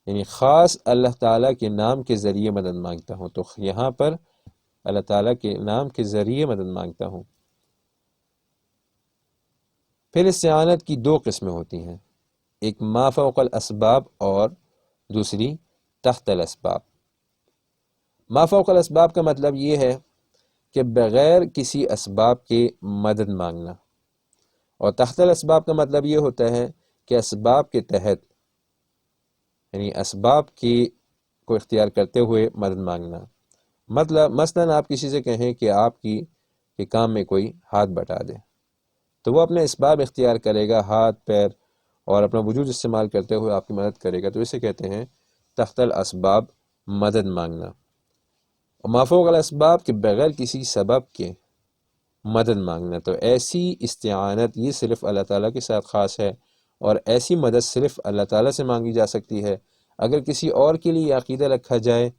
یعنی خاص اللہ تعالیٰ کے نام کے ذریعے مدد مانگتا ہوں، تو یہاں پر اللہ تعالیٰ کے نام کے ذریعے مدد مانگتا ہوں۔ پھر استعانت کی دو قسمیں ہوتی ہیں، ایک ما فوق الاسباب اور دوسری تحت الاسباب۔ ما فوق الاسباب کا مطلب یہ ہے کہ بغیر کسی اسباب کے مدد مانگنا، اور تحت الاسباب کا مطلب یہ ہوتا ہے کہ اسباب کے تحت، یعنی اسباب کی کو اختیار کرتے ہوئے مدد مانگنا۔ مطلب مثلا آپ کسی سے کہیں کہ آپ کے کام میں کوئی ہاتھ بٹا دے، تو وہ اپنے اسباب اختیار کرے گا، ہاتھ پیر اور اپنا وجود استعمال کرتے ہوئے آپ کی مدد کرے گا، تو اسے کہتے ہیں تحت الاسباب مدد مانگنا۔ اور ما فوق الاسباب کے بغیر کسی سبب کے مدد مانگنا، تو ایسی استعانت یہ صرف اللہ تعالیٰ کے ساتھ خاص ہے، اور ایسی مدد صرف اللہ تعالیٰ سے مانگی جا سکتی ہے۔ اگر کسی اور کے لیے یہ عقیدہ رکھا جائے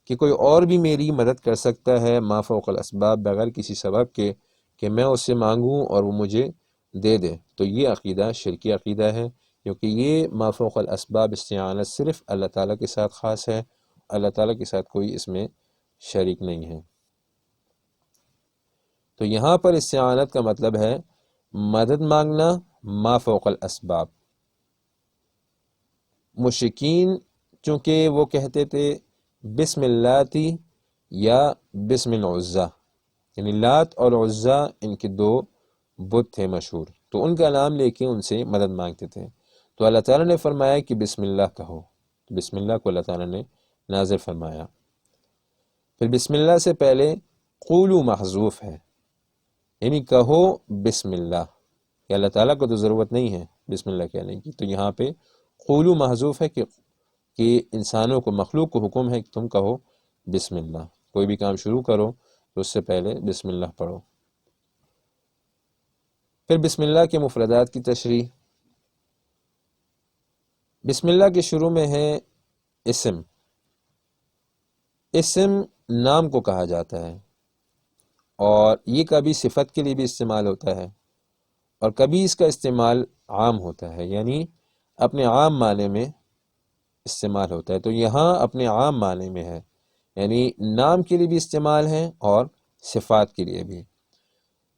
کہ کوئی اور بھی میری مدد کر سکتا ہے ما فوق الاسباب بغیر کسی سبب کے، کہ میں اس سے مانگوں اور وہ مجھے دے دے، تو یہ عقیدہ شرکی عقیدہ ہے، کیونکہ یہ ما فوق الاسباب استعانت صرف اللہ تعالیٰ کے ساتھ خاص ہے، اللہ تعالیٰ کے ساتھ کوئی اس میں شریک نہیں ہے۔ تو یہاں پر استعانت کا مطلب ہے مدد مانگنا ما فوق الاسباب۔ مشرکین چونکہ وہ کہتے تھے بسم اللہ تھی یا بسم العزا، یعنی لات اور عزا ان کے دو بت تھے مشہور، تو ان کا نام لے کے ان سے مدد مانگتے تھے، تو اللہ تعالیٰ نے فرمایا کہ بسم اللہ کہو، تو بسم اللہ کو اللہ تعالیٰ نے نازل فرمایا۔ پھر بسم اللہ سے پہلے قولو محذوف ہے، یعنی کہو بسم اللہ، کہ اللہ تعالیٰ کو تو ضرورت نہیں ہے بسم اللہ کہنے کی، تو یہاں پہ قولو محذوف ہے کہ انسانوں کو، مخلوق کو حکم ہے کہ تم کہو بسم اللہ، کوئی بھی کام شروع کرو تو اس سے پہلے بسم اللہ پڑھو۔ پھر بسم اللہ کے مفردات کی تشریح۔ بسم اللہ کے شروع میں ہے اسم۔ اسم نام کو کہا جاتا ہے، اور یہ کبھی صفت کے لیے بھی استعمال ہوتا ہے، اور کبھی اس کا استعمال عام ہوتا ہے، یعنی اپنے عام معنی میں استعمال ہوتا ہے۔ تو یہاں اپنے عام معنی میں ہے، یعنی نام کے لیے بھی استعمال ہے اور صفات کے لیے بھی۔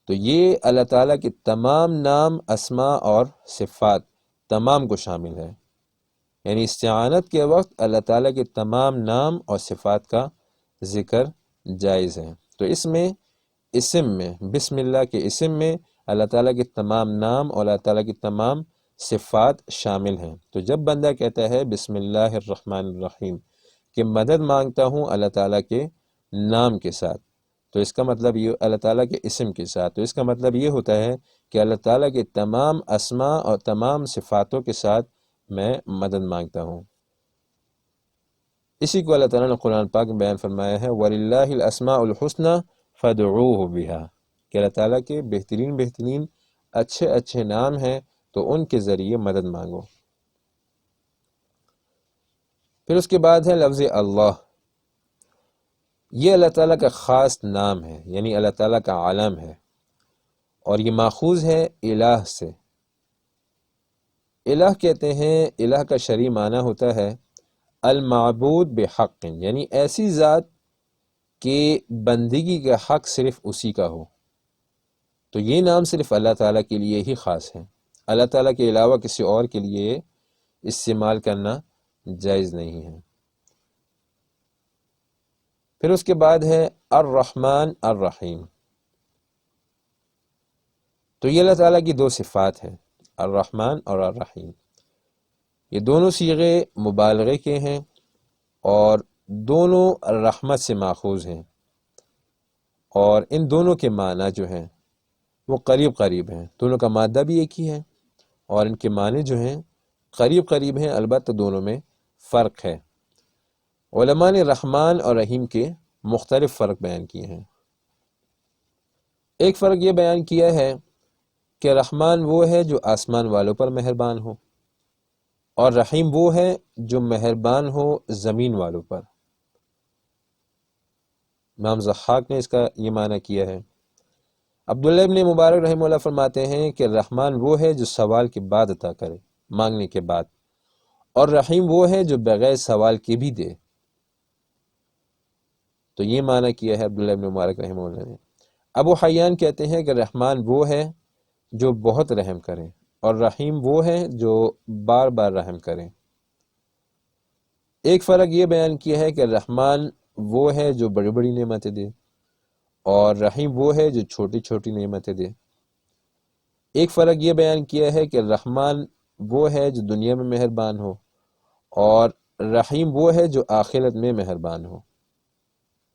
تو یہ اللہ تعالیٰ کے تمام نام، اسماء اور صفات تمام کو شامل ہے، یعنی استعانت کے وقت اللہ تعالیٰ کے تمام نام اور صفات کا ذکر جائز ہے۔ تو اس میں اسم میں، بسم اللہ کے اسم میں اللہ تعالیٰ کے تمام نام اور اللہ تعالیٰ کی تمام صفات شامل ہیں۔ تو جب بندہ کہتا ہے بسم اللہ الرحمن الرحیم، کہ مدد مانگتا ہوں اللہ تعالیٰ کے نام کے ساتھ، تو اس کا مطلب یہ اللہ تعالیٰ کے اسم کے ساتھ، تو اس کا مطلب یہ ہوتا ہے کہ اللہ تعالیٰ کے تمام اسماء اور تمام صفاتوں کے ساتھ میں مدد مانگتا ہوں۔ اسی کو اللہ تعالیٰ نے قرآن پاک میں بیان فرمایا ہے وَلِلَّهِ الْأَسْمَاءُ الْحُسْنَى فَادْعُوهُ بِهَا، کہ اللہ تعالیٰ کے بہترین اچھے نام ہیں، تو ان کے ذریعے مدد مانگو۔ پھر اس کے بعد ہے لفظ اللہ۔ یہ اللہ تعالیٰ کا خاص نام ہے، یعنی اللہ تعالیٰ کا عالم ہے، اور یہ ماخوذ ہے الہ سے۔ الہ کہتے ہیں، الہ کا شرعی معنی ہوتا ہے المعبود بحق، یعنی ایسی ذات کہ بندگی کا حق صرف اسی کا ہو۔ تو یہ نام صرف اللہ تعالیٰ کے لیے ہی خاص ہے، اللہ تعالیٰ کے علاوہ کسی اور کے لیے استعمال کرنا جائز نہیں ہے۔ پھر اس کے بعد ہے الرحمن الرحیم۔ تو یہ اللہ تعالیٰ کی دو صفات ہیں، الرحمن اور الرحیم۔ یہ دونوں صیغے مبالغے کے ہیں، اور دونوں رحمت سے ماخوذ ہیں، اور ان دونوں کے معنی جو ہیں وہ قریب ہیں، دونوں کا مادہ بھی ایک ہی ہے، اور ان کے معنی جو ہیں قریب ہیں، البتہ دونوں میں فرق ہے۔ علماء نے رحمان اور رحیم کے مختلف فرق بیان کیے ہیں۔ ایک فرق یہ بیان کیا ہے کہ رحمان وہ ہے جو آسمان والوں پر مہربان ہو، اور رحیم وہ ہے جو مہربان ہو زمین والوں پر۔ امام ضحاک نے اس کا یہ معنی کیا ہے۔ عبداللہ ابن مبارک رحمہ اللہ فرماتے ہیں کہ رحمان وہ ہے جو سوال کے بعد عطا کرے، مانگنے کے بعد، اور رحیم وہ ہے جو بغیر سوال کے بھی دے۔ تو یہ معنی کیا ہے عبداللہ ابن مبارک رحمہ اللہ نے۔ ابو حیان کہتے ہیں کہ رحمان وہ ہے جو بہت رحم کرے، اور رحیم وہ ہے جو بار بار رحم کرے۔ ایک فرق یہ بیان کیا ہے کہ رحمان وہ ہے جو بڑی بڑی نعمتیں دے، اور رحیم وہ ہے جو چھوٹی چھوٹی نعمتیں دے۔ ایک فرق یہ بیان کیا ہے کہ رحمان وہ ہے جو دنیا میں مہربان ہو، اور رحیم وہ ہے جو آخرت میں مہربان ہو۔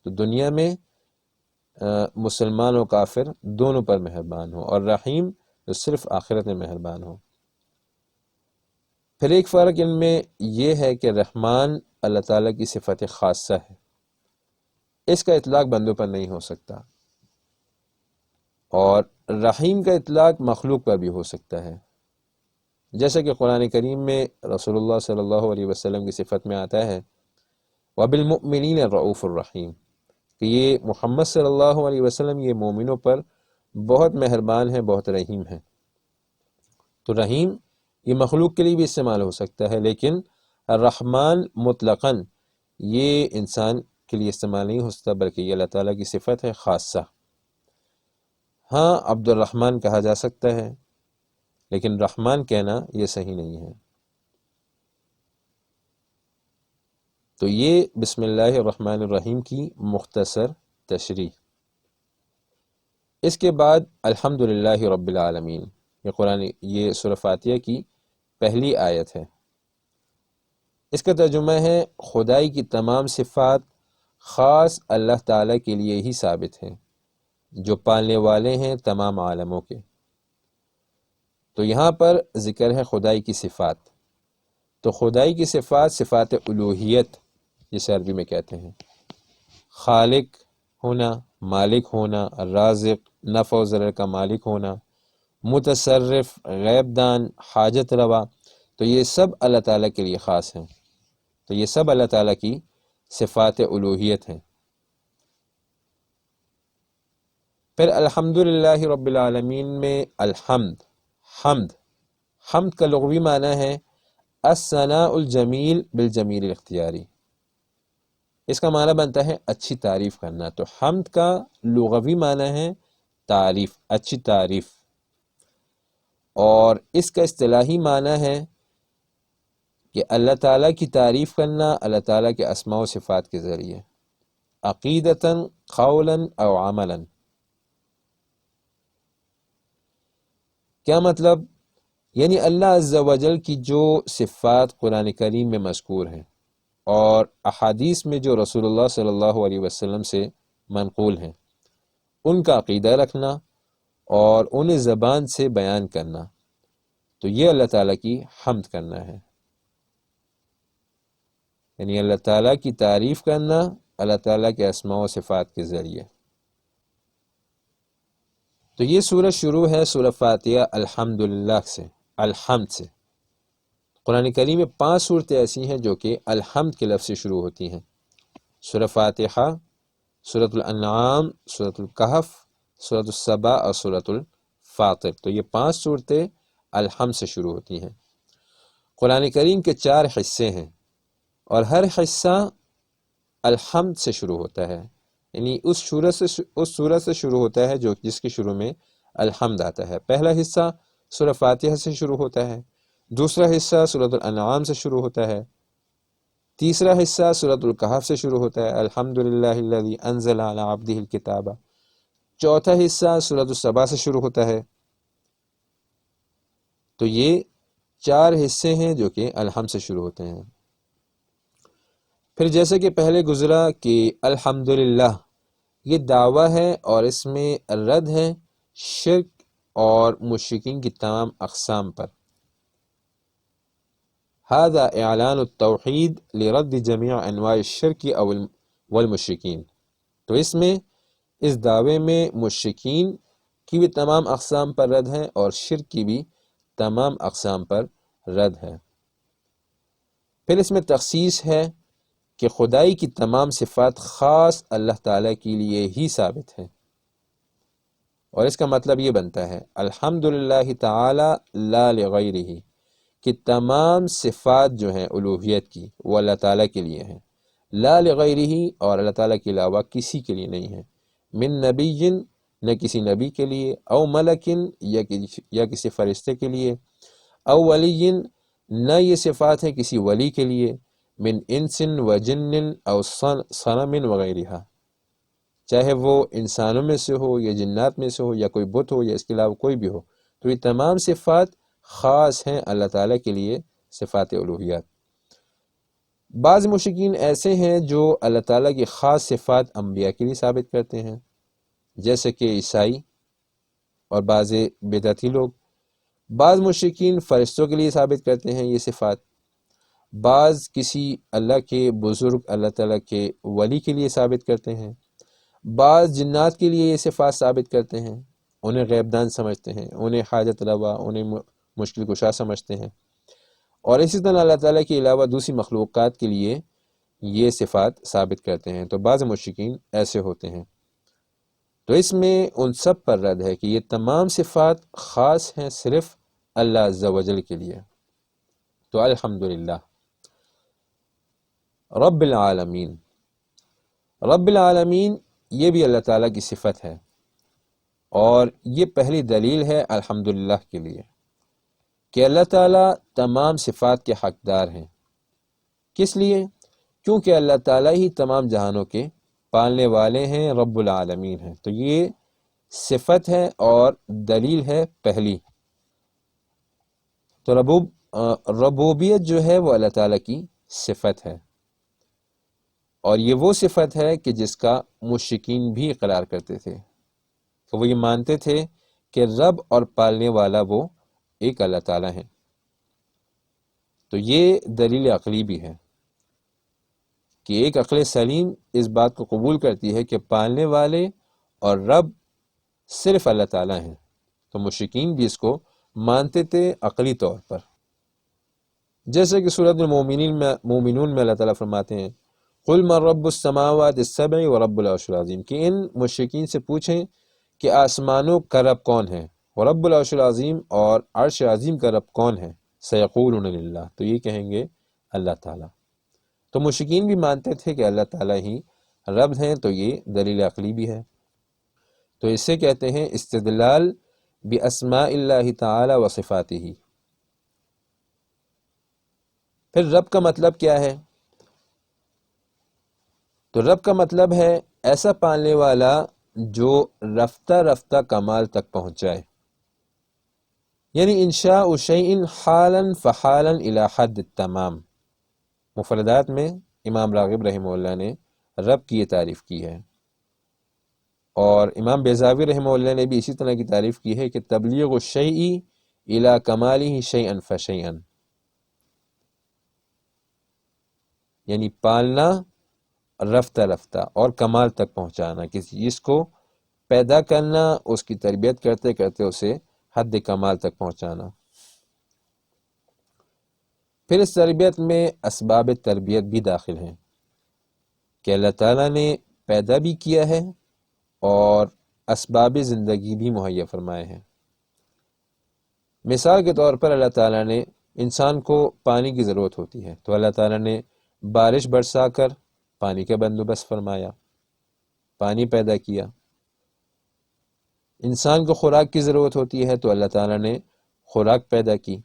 تو دنیا میں مسلمان و کافر دونوں پر مہربان ہو، اور رحیم جو صرف آخرت میں مہربان ہو۔ پھر ایک فرق ان میں یہ ہے کہ رحمان اللہ تعالیٰ کی صفت خاصہ ہے، اس کا اطلاق بندوں پر نہیں ہو سکتا، اور رحیم کا اطلاق مخلوق پر بھی ہو سکتا ہے، جیسا کہ قرآن کریم میں رسول اللہ صلی اللہ علیہ وسلم کی صفت میں آتا ہے وَبِالْمُؤْمِنِينَ الرَّؤُوفُ الرَّحِيمُ، کہ یہ محمد صلی اللہ علیہ وسلم یہ مومنوں پر بہت مہربان ہے، بہت رحیم ہے۔ تو رحیم یہ مخلوق کے لیے بھی استعمال ہو سکتا ہے، لیکن الرحمن مطلقاً یہ انسان کے لیے استعمال نہیں ہو سکتا، بلکہ یہ اللہ تعالیٰ کی صفت ہے خاصہ۔ ہاں عبد الرحمن کہا جا سکتا ہے، لیکن رحمان کہنا یہ صحیح نہیں ہے۔ تو یہ بسم اللہ الرحمن الرحیم کی مختصر تشریح۔ اس کے بعد الحمدللہ رب العالمین، یہ سورہ فاتحہ کی پہلی آیت ہے۔ اس کا ترجمہ ہے خدائی کی تمام صفات خاص اللہ تعالیٰ کے لیے ہی ثابت ہیں، جو پالنے والے ہیں تمام عالموں کے۔ تو یہاں پر ذکر ہے خدائی کی صفات، تو خدائی کی صفات صفات الوہیت جسے عربی میں کہتے ہیں، خالق ہونا، مالک ہونا، رازق، نفع و ضرر کا مالک ہونا، متصرف، غیب دان، حاجت روا، تو یہ سب اللہ تعالیٰ کے لیے خاص ہیں۔ تو یہ سب اللہ تعالیٰ کی صفات الوہیت ہیں۔ پھر الحمدللہ رب العالمین میں حمد کا لغوی معنی ہے الثناء الجمیل بالجمیل الاختیاری، اس کا معنی بنتا ہے اچھی تعریف کرنا۔ تو حمد کا لغوی معنی ہے تعریف، اچھی تعریف، اور اس کا اصطلاحی معنی ہے کہ اللہ تعالیٰ کی تعریف کرنا اللہ تعالیٰ کے اسماء و صفات کے ذریعے، عقیدتاً، قولاً او عملاً۔ کیا مطلب؟ یعنی اللہ عز و جل کی جو صفات قرآن کریم میں مذکور ہیں اور احادیث میں جو رسول اللہ صلی اللہ علیہ وسلم سے منقول ہیں، ان کا عقیدہ رکھنا اور انہیں زبان سے بیان کرنا، تو یہ اللہ تعالیٰ کی حمد کرنا ہے۔ یعنی اللہ تعالیٰ کی تعریف کرنا اللہ تعالیٰ کے اسماء و صفات کے ذریعے۔ تو یہ سورہ شروع ہے سورہ فاتحہ الحمدللہ سے، الحمد سے۔ قرآن کریم میں 5 صورتیں ایسی ہیں جو کہ الحمد کے لفظ سے شروع ہوتی ہیں، سورہ فاتحہ، سورۃ الانعام، سورۃ الکہف، سورۃ السبا اور سورۃ الفاطر۔ تو یہ 5 صورتیں الحمد سے شروع ہوتی ہیں۔ قرآن کریم کے 4 حصے ہیں، اور ہر حصہ الحمد سے شروع ہوتا ہے، یعنی اس سورت سے شروع ہوتا ہے جس کے شروع میں الحمد آتا ہے۔ پہلا حصہ سورہ فاتحہ سے شروع ہوتا ہے، دوسرا حصہ سورۃ الانعام سے شروع ہوتا ہے، تیسرا حصہ سورۃ الکہف سے شروع ہوتا ہے، الحمدللہ الذی انزل علی عبدہ الکتاب، چوتھا حصہ سورۃ السبا سے شروع ہوتا ہے۔ تو یہ 4 حصے ہیں جو کہ الحمد سے شروع ہوتے ہیں۔ پھر جیسے کہ پہلے گزرا کہ الحمدللہ یہ دعویٰ ہے، اور اس میں رد ہے شرک اور مشرکین کی تمام اقسام پر۔ هذا اعلان التوحید لرد جمیع انواع الشرک والمشرکین، تو اس دعوے میں مشرکین کی بھی تمام اقسام پر رد ہے، اور شرک کی بھی تمام اقسام پر رد ہے۔ پھر اس میں تخصیص ہے کہ خدائی کی تمام صفات خاص اللہ تعالیٰ کے لیے ہی ثابت ہیں، اور اس کا مطلب یہ بنتا ہے الحمدللہ تعالی لا لغیرہ، کہ تمام صفات جو ہیں الوہیت کی وہ اللہ تعالیٰ کے لیے ہیں، لا لغیرہ، اور اللہ تعالیٰ کے علاوہ کسی کے لیے نہیں ہے، من نبی، نہ کسی نبی کے لیے، او ملکن، یا کسی فرشتے کے لیے، او ولی، نہ یہ صفات ہیں کسی ولی کے لیے، من انس و جن او صنم وغیرہ، چاہے وہ انسانوں میں سے ہو یا جنات میں سے ہو یا کوئی بت ہو یا اس کے علاوہ کوئی بھی ہو، تو یہ تمام صفات خاص ہیں اللہ تعالیٰ کے لیے، صفات الوہیات۔ بعض مشرکین ایسے ہیں جو اللہ تعالیٰ کی خاص صفات انبیاء کے لیے ثابت کرتے ہیں، جیسے کہ عیسائی اور بعض بدعتی لوگ۔ بعض مشرکین فرشتوں کے لیے ثابت کرتے ہیں یہ صفات، بعض کسی اللہ کے بزرگ اللہ تعالیٰ کے ولی کے لیے ثابت کرتے ہیں، بعض جنات کے لیے یہ صفات ثابت کرتے ہیں، انہیں غیب دان سمجھتے ہیں، انہیں حاجت روا، انہیں مشکل کشا سمجھتے ہیں، اور اسی طرح اللہ تعالیٰ کے علاوہ دوسری مخلوقات کے لیے یہ صفات ثابت کرتے ہیں۔ تو بعض مشرکین ایسے ہوتے ہیں، تو اس میں ان سب پر رد ہے کہ یہ تمام صفات خاص ہیں صرف اللہ عز و جل کے لیے۔ تو الحمدللہ رب العالمین، رب العالمین یہ بھی اللہ تعالیٰ کی صفت ہے، اور یہ پہلی دلیل ہے الحمدللہ کے لیے کہ اللہ تعالیٰ تمام صفات کے حقدار ہیں۔ کس لیے؟ کیونکہ اللہ تعالیٰ ہی تمام جہانوں کے پالنے والے ہیں، رب العالمین ہیں، تو یہ صفت ہے اور دلیل ہے پہلی۔ تو ربوبیت جو ہے وہ اللہ تعالیٰ کی صفت ہے، اور یہ وہ صفت ہے کہ جس کا مشرکین بھی اقرار کرتے تھے، تو وہ یہ مانتے تھے کہ رب اور پالنے والا وہ ایک اللہ تعالیٰ ہیں۔ تو یہ دلیل عقلی بھی ہے کہ ایک عقل سلیم اس بات کو قبول کرتی ہے کہ پالنے والے اور رب صرف اللہ تعالیٰ ہیں، تو مشرکین بھی اس کو مانتے تھے عقلی طور پر، جیسے کہ سورۃ المومنون میں اللہ تعالیٰ فرماتے ہیں قل من رب السماوات السبع ورب العرش العظیم، کہ ان مشرکین سے پوچھیں کہ آسمانوں کا رب کون ہے، ورب العرش العظیم، اور عرش عظیم کا رب کون ہے، سیقولون للہ، تو یہ کہیں گے اللہ تعالیٰ۔ تو مشرکین بھی مانتے تھے کہ اللہ تعالیٰ ہی رب ہیں، تو یہ دلیل عقلی بھی ہے۔ تو اسے کہتے ہیں استدلال باسماء اللہ تعالی و صفاتہ۔ پھر رب کا مطلب کیا ہے؟ تو رب کا مطلب ہے ایسا پالنے والا جو رفتہ رفتہ کمال تک پہنچ جائے، یعنی انشاء شیء حالا فحالا الی حد التمام۔ مفردات میں امام راغب رحمہ اللہ نے رب کی یہ تعریف کی ہے، اور امام بیضاوی رحمہ اللہ نے بھی اسی طرح کی تعریف کی ہے کہ تبلیغ الشیء الی کمالہ شیئا فشیئا، یعنی پالنا رفتہ رفتہ اور کمال تک پہنچانا، کسی چیز کو پیدا کرنا، اس کی تربیت کرتے کرتے اسے حد کمال تک پہنچانا۔ پھر اس تربیت میں اسباب تربیت بھی داخل ہیں کہ اللہ تعالیٰ نے پیدا بھی کیا ہے اور اسباب زندگی بھی مہیا فرمائے ہیں۔ مثال کے طور پر اللہ تعالیٰ نے انسان کو پانی کی ضرورت ہوتی ہے، تو اللہ تعالیٰ نے بارش برسا کر پانی کا بندوبست فرمایا، پانی پیدا کیا۔ انسان کو خوراک کی ضرورت ہوتی ہے تو اللہ تعالیٰ نے خوراک پیدا کی،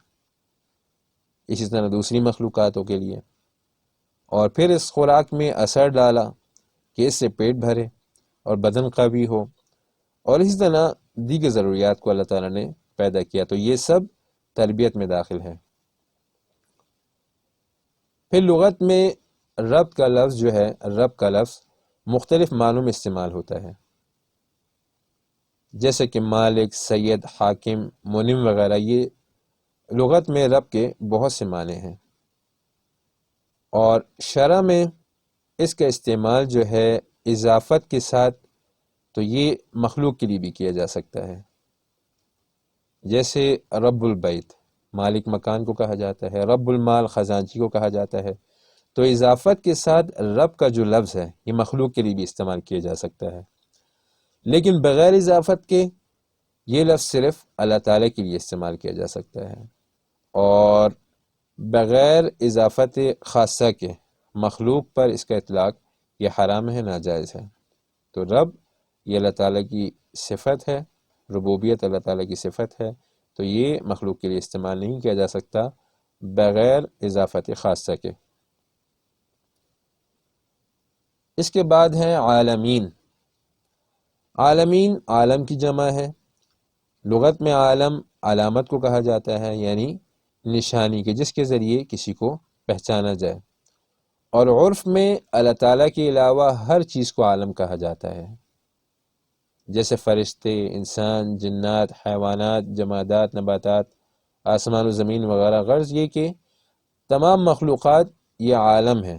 اسی طرح دوسری مخلوقاتوں کے لیے، اور پھر اس خوراک میں اثر ڈالا کہ اس سے پیٹ بھرے اور بدن قوی ہو، اور اسی طرح دیگر ضروریات کو اللہ تعالیٰ نے پیدا کیا، تو یہ سب تربیت میں داخل ہے۔ پھر لغت میں رب کا لفظ جو ہے، رب کا لفظ مختلف معنوں میں استعمال ہوتا ہے، جیسے کہ مالک، سید، حاکم، منعم وغیرہ، یہ لغت میں رب کے بہت سے معنی ہیں، اور شرع میں اس کا استعمال جو ہے اضافت کے ساتھ، تو یہ مخلوق کے لیے بھی کیا جا سکتا ہے، جیسے رب البیت مالک مکان کو کہا جاتا ہے، رب المال خزانچی کو کہا جاتا ہے، تو اضافت کے ساتھ رب کا جو لفظ ہے یہ مخلوق کے لیے بھی استعمال کیا جا سکتا ہے، لیکن بغیر اضافت کے یہ لفظ صرف اللہ تعالیٰ کے لیے استعمال کیا جا سکتا ہے، اور بغیر اضافت خاصہ کے مخلوق پر اس کا اطلاق یہ حرام ہے، ناجائز ہے۔ تو رب یہ اللہ تعالیٰ کی صفت ہے، ربوبیت اللہ تعالیٰ کی صفت ہے، تو یہ مخلوق کے لیے استعمال نہیں کیا جا سکتا بغیر اضافت خاصہ کے۔ اس کے بعد ہے عالمین۔ عالمین عالم کی جمع ہے۔ لغت میں عالم علامت کو کہا جاتا ہے، یعنی نشانی کے جس کے ذریعے کسی کو پہچانا جائے، اور عرف میں اللہ تعالیٰ کے علاوہ ہر چیز کو عالم کہا جاتا ہے، جیسے فرشتے، انسان، جنات، حیوانات، جمادات، نباتات، آسمان و زمین وغیرہ۔ غرض یہ کہ تمام مخلوقات یہ عالم ہے،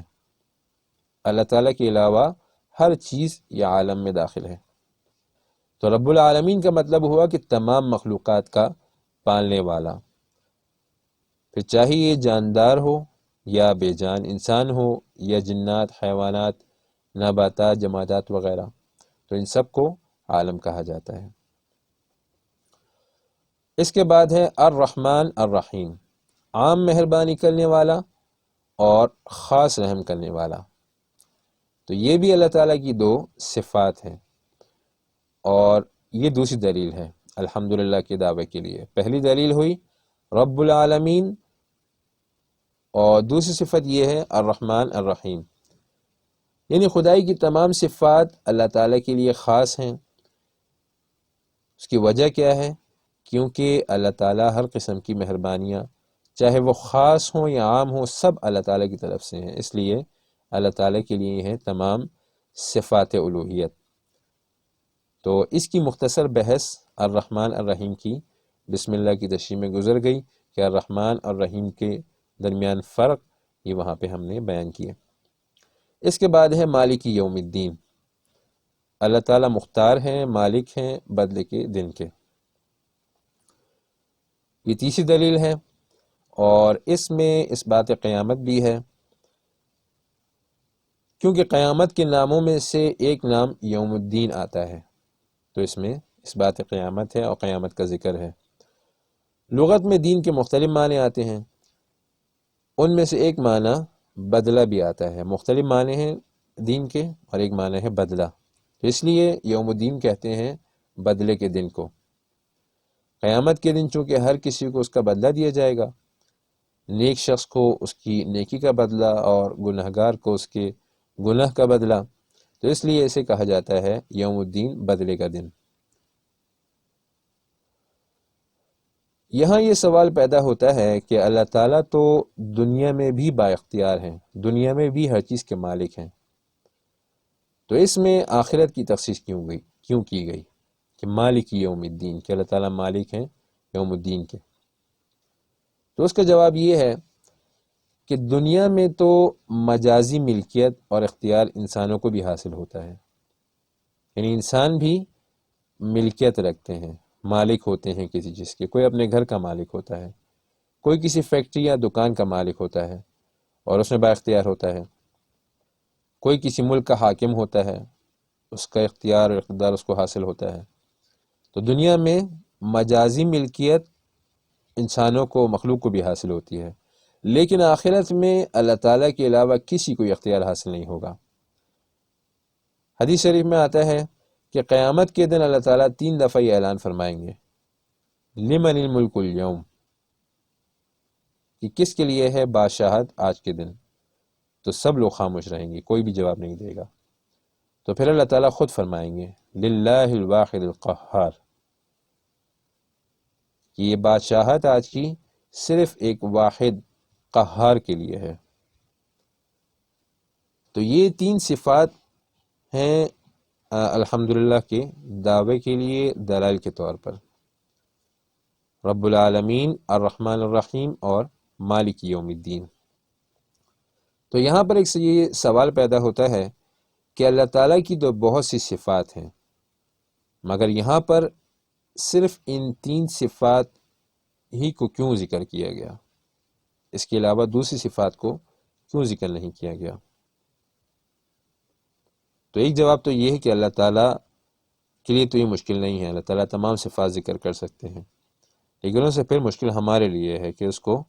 اللہ تعالیٰ کے علاوہ ہر چیز یہ عالم میں داخل ہے۔ تو رب العالمین کا مطلب ہوا کہ تمام مخلوقات کا پالنے والا، پھر چاہے یہ جاندار ہو یا بے جان، انسان ہو یا جنات، حیوانات، نباتات، جمادات وغیرہ، تو ان سب کو عالم کہا جاتا ہے۔ اس کے بعد ہے الرحمن الرحیم، عام مہربانی کرنے والا اور خاص رحم کرنے والا۔ تو یہ بھی اللہ تعالیٰ کی دو صفات ہیں، اور یہ دوسری دلیل ہے الحمدللہ کے دعوے کے لیے۔ پہلی دلیل ہوئی رب العالمین، اور دوسری صفت یہ ہے الرحمن الرحیم، یعنی خدائی کی تمام صفات اللہ تعالیٰ کے لیے خاص ہیں۔ اس کی وجہ کیا ہے؟ کیونکہ اللہ تعالیٰ ہر قسم کی مہربانیاں، چاہے وہ خاص ہوں یا عام ہوں، سب اللہ تعالیٰ کی طرف سے ہیں، اس لیے اللہ تعالیٰ کے لیے ہیں تمام صفات الوہیت۔ تو اس کی مختصر بحث الرحمن الرحیم کی بسم اللہ کی تشریح میں گزر گئی کہ الرحمن اور الرحیم کے درمیان فرق یہ وہاں پہ ہم نے بیان کیا۔ اس کے بعد ہے مالک یوم الدین، اللہ تعالیٰ مختار ہیں، مالک ہیں بدلے کے دن کے۔ یہ تیسری دلیل ہے، اور اس میں اس بات قیامت بھی ہے، کیونکہ قیامت کے ناموں میں سے ایک نام یوم الدین آتا ہے، تو اس میں اس بات قیامت ہے اور قیامت کا ذکر ہے۔ لغت میں دین کے مختلف معنی آتے ہیں، ان میں سے ایک معنی بدلہ بھی آتا ہے۔ مختلف معنی ہیں دین کے، اور ایک معنی ہے بدلہ، تو اس لیے یوم الدین کہتے ہیں بدلے کے دن کو۔ قیامت کے دن چونکہ ہر کسی کو اس کا بدلہ دیا جائے گا، نیک شخص کو اس کی نیکی کا بدلہ اور گنہگار کو اس کے گناہ کا بدلہ، تو اس لیے اسے کہا جاتا ہے یوم الدین، بدلے کا دن۔ یہاں یہ سوال پیدا ہوتا ہے کہ اللہ تعالیٰ تو دنیا میں بھی با اختیار ہیں، دنیا میں بھی ہر چیز کے مالک ہیں، تو اس میں آخرت کی تخصیص کیوں کی گئی کہ مالک یوم الدین، کہ اللہ تعالیٰ مالک ہیں یوم الدین کے؟ تو اس کا جواب یہ ہے کہ دنیا میں تو مجازی ملکیت اور اختیار انسانوں کو بھی حاصل ہوتا ہے، یعنی انسان بھی ملکیت رکھتے ہیں، مالک ہوتے ہیں کسی چیز کے۔ کوئی اپنے گھر کا مالک ہوتا ہے، کوئی کسی فیکٹری یا دکان کا مالک ہوتا ہے اور اس میں با اختیار ہوتا ہے، کوئی کسی ملک کا حاکم ہوتا ہے، اس کا اختیار اور اقتدار اس کو حاصل ہوتا ہے۔ تو دنیا میں مجازی ملکیت انسانوں کو، مخلوق کو بھی حاصل ہوتی ہے، لیکن آخرت میں اللہ تعالیٰ کے علاوہ کسی کو اختیار حاصل نہیں ہوگا۔ حدیث شریف میں آتا ہے کہ قیامت کے دن اللہ تعالیٰ 3 دفعہ یہ اعلان فرمائیں گے لمن الملک اليوم، کہ کس کے لیے ہے بادشاہت آج کے دن، تو سب لوگ خاموش رہیں گے، کوئی بھی جواب نہیں دے گا۔ تو پھر اللہ تعالیٰ خود فرمائیں گے للہ الواحد القہار، کہ یہ بادشاہت آج کی صرف ایک واحد قہار کے لیے ہے۔ تو یہ 3 صفات ہیں الحمدللہ کے دعوے کے لیے دلائل کے طور پر، رب العالمین، الرحمن الرحیم اور مالک یوم الدین۔ تو یہاں پر ایک یہ سوال پیدا ہوتا ہے کہ اللہ تعالیٰ کی تو بہت سی صفات ہیں، مگر یہاں پر صرف ان 3 صفات ہی کو کیوں ذکر کیا گیا، اس کے علاوہ دوسری صفات کو کیوں ذکر نہیں کیا گیا؟ تو ایک جواب تو یہ ہے کہ اللہ تعالیٰ کے لیے تو یہ مشکل نہیں ہے، اللہ تعالیٰ تمام صفات ذکر کر سکتے ہیں، لیکن اس سے پھر مشکل ہمارے لیے ہے کہ اس کو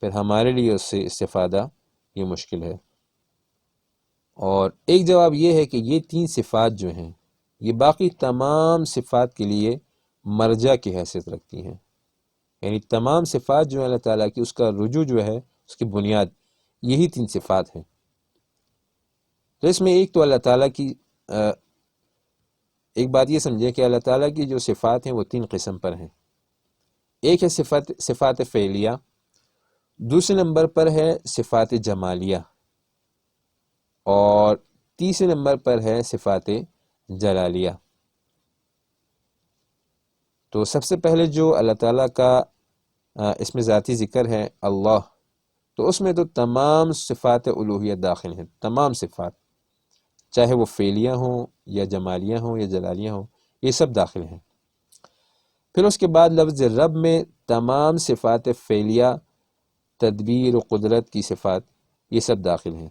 پھر ہمارے لیے اس سے استفادہ یہ مشکل ہے۔ اور ایک جواب یہ ہے کہ یہ 3 صفات جو ہیں یہ باقی تمام صفات کے لیے مرجع کی حیثیت رکھتی ہیں، یعنی تمام صفات جو ہیں اللہ تعالیٰ کی، اس کا رجوع جو ہے، اس کی بنیاد یہی 3 صفات ہیں۔ تو اس میں ایک تو اللہ تعالیٰ کی ایک بات یہ سمجھیں کہ اللہ تعالیٰ کی جو صفات ہیں وہ 3 قسم پر ہیں۔ ایک ہے صفات فعلیہ، دوسرے نمبر پر ہے صفات جمالیہ، اور تیسرے نمبر پر ہے صفات جلالیہ۔ تو سب سے پہلے جو اللہ تعالیٰ کا اس میں ذاتی ذکر ہے اللہ، تو اس میں تو تمام صفات الوہیت داخل ہیں، تمام صفات، چاہے وہ فعلیہ ہوں یا جمالیہ ہوں یا جلالیہ ہوں، یہ سب داخل ہیں۔ پھر اس کے بعد لفظ رب میں تمام صفات فعلیہ، تدبیر و قدرت کی صفات، یہ سب داخل ہیں۔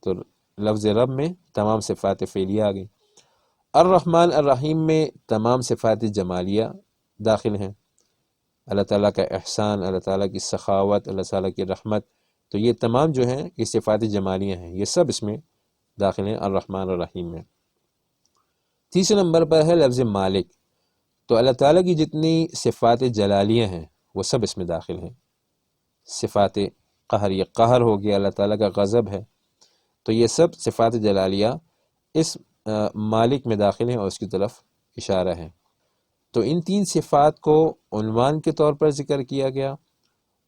تو لفظ رب میں تمام صفات فعلیہ آ گئی۔ الرحمن الرحیم میں تمام صفات جمالیہ داخل ہیں، اللہ تعالیٰ کا احسان، اللہ تعالیٰ کی سخاوت، اللہ تعالیٰ کی رحمت، تو یہ تمام جو ہیں یہ صفات جمالیہ ہیں، یہ سب اس میں داخل ہیں الرحمن الرحیم میں۔ تیسرے نمبر پر ہے لفظ مالک، تو اللہ تعالیٰ کی جتنی صفات جلالیہ ہیں وہ سب اس میں داخل ہیں۔ صفات قہر، یہ قہر ہو گیا، اللہ تعالیٰ کا غضب ہے، تو یہ سب صفات جلالیہ اس مالک میں داخل ہیں اور اس کی طرف اشارہ ہے۔ تو ان 3 صفات کو عنوان کے طور پر ذکر کیا گیا،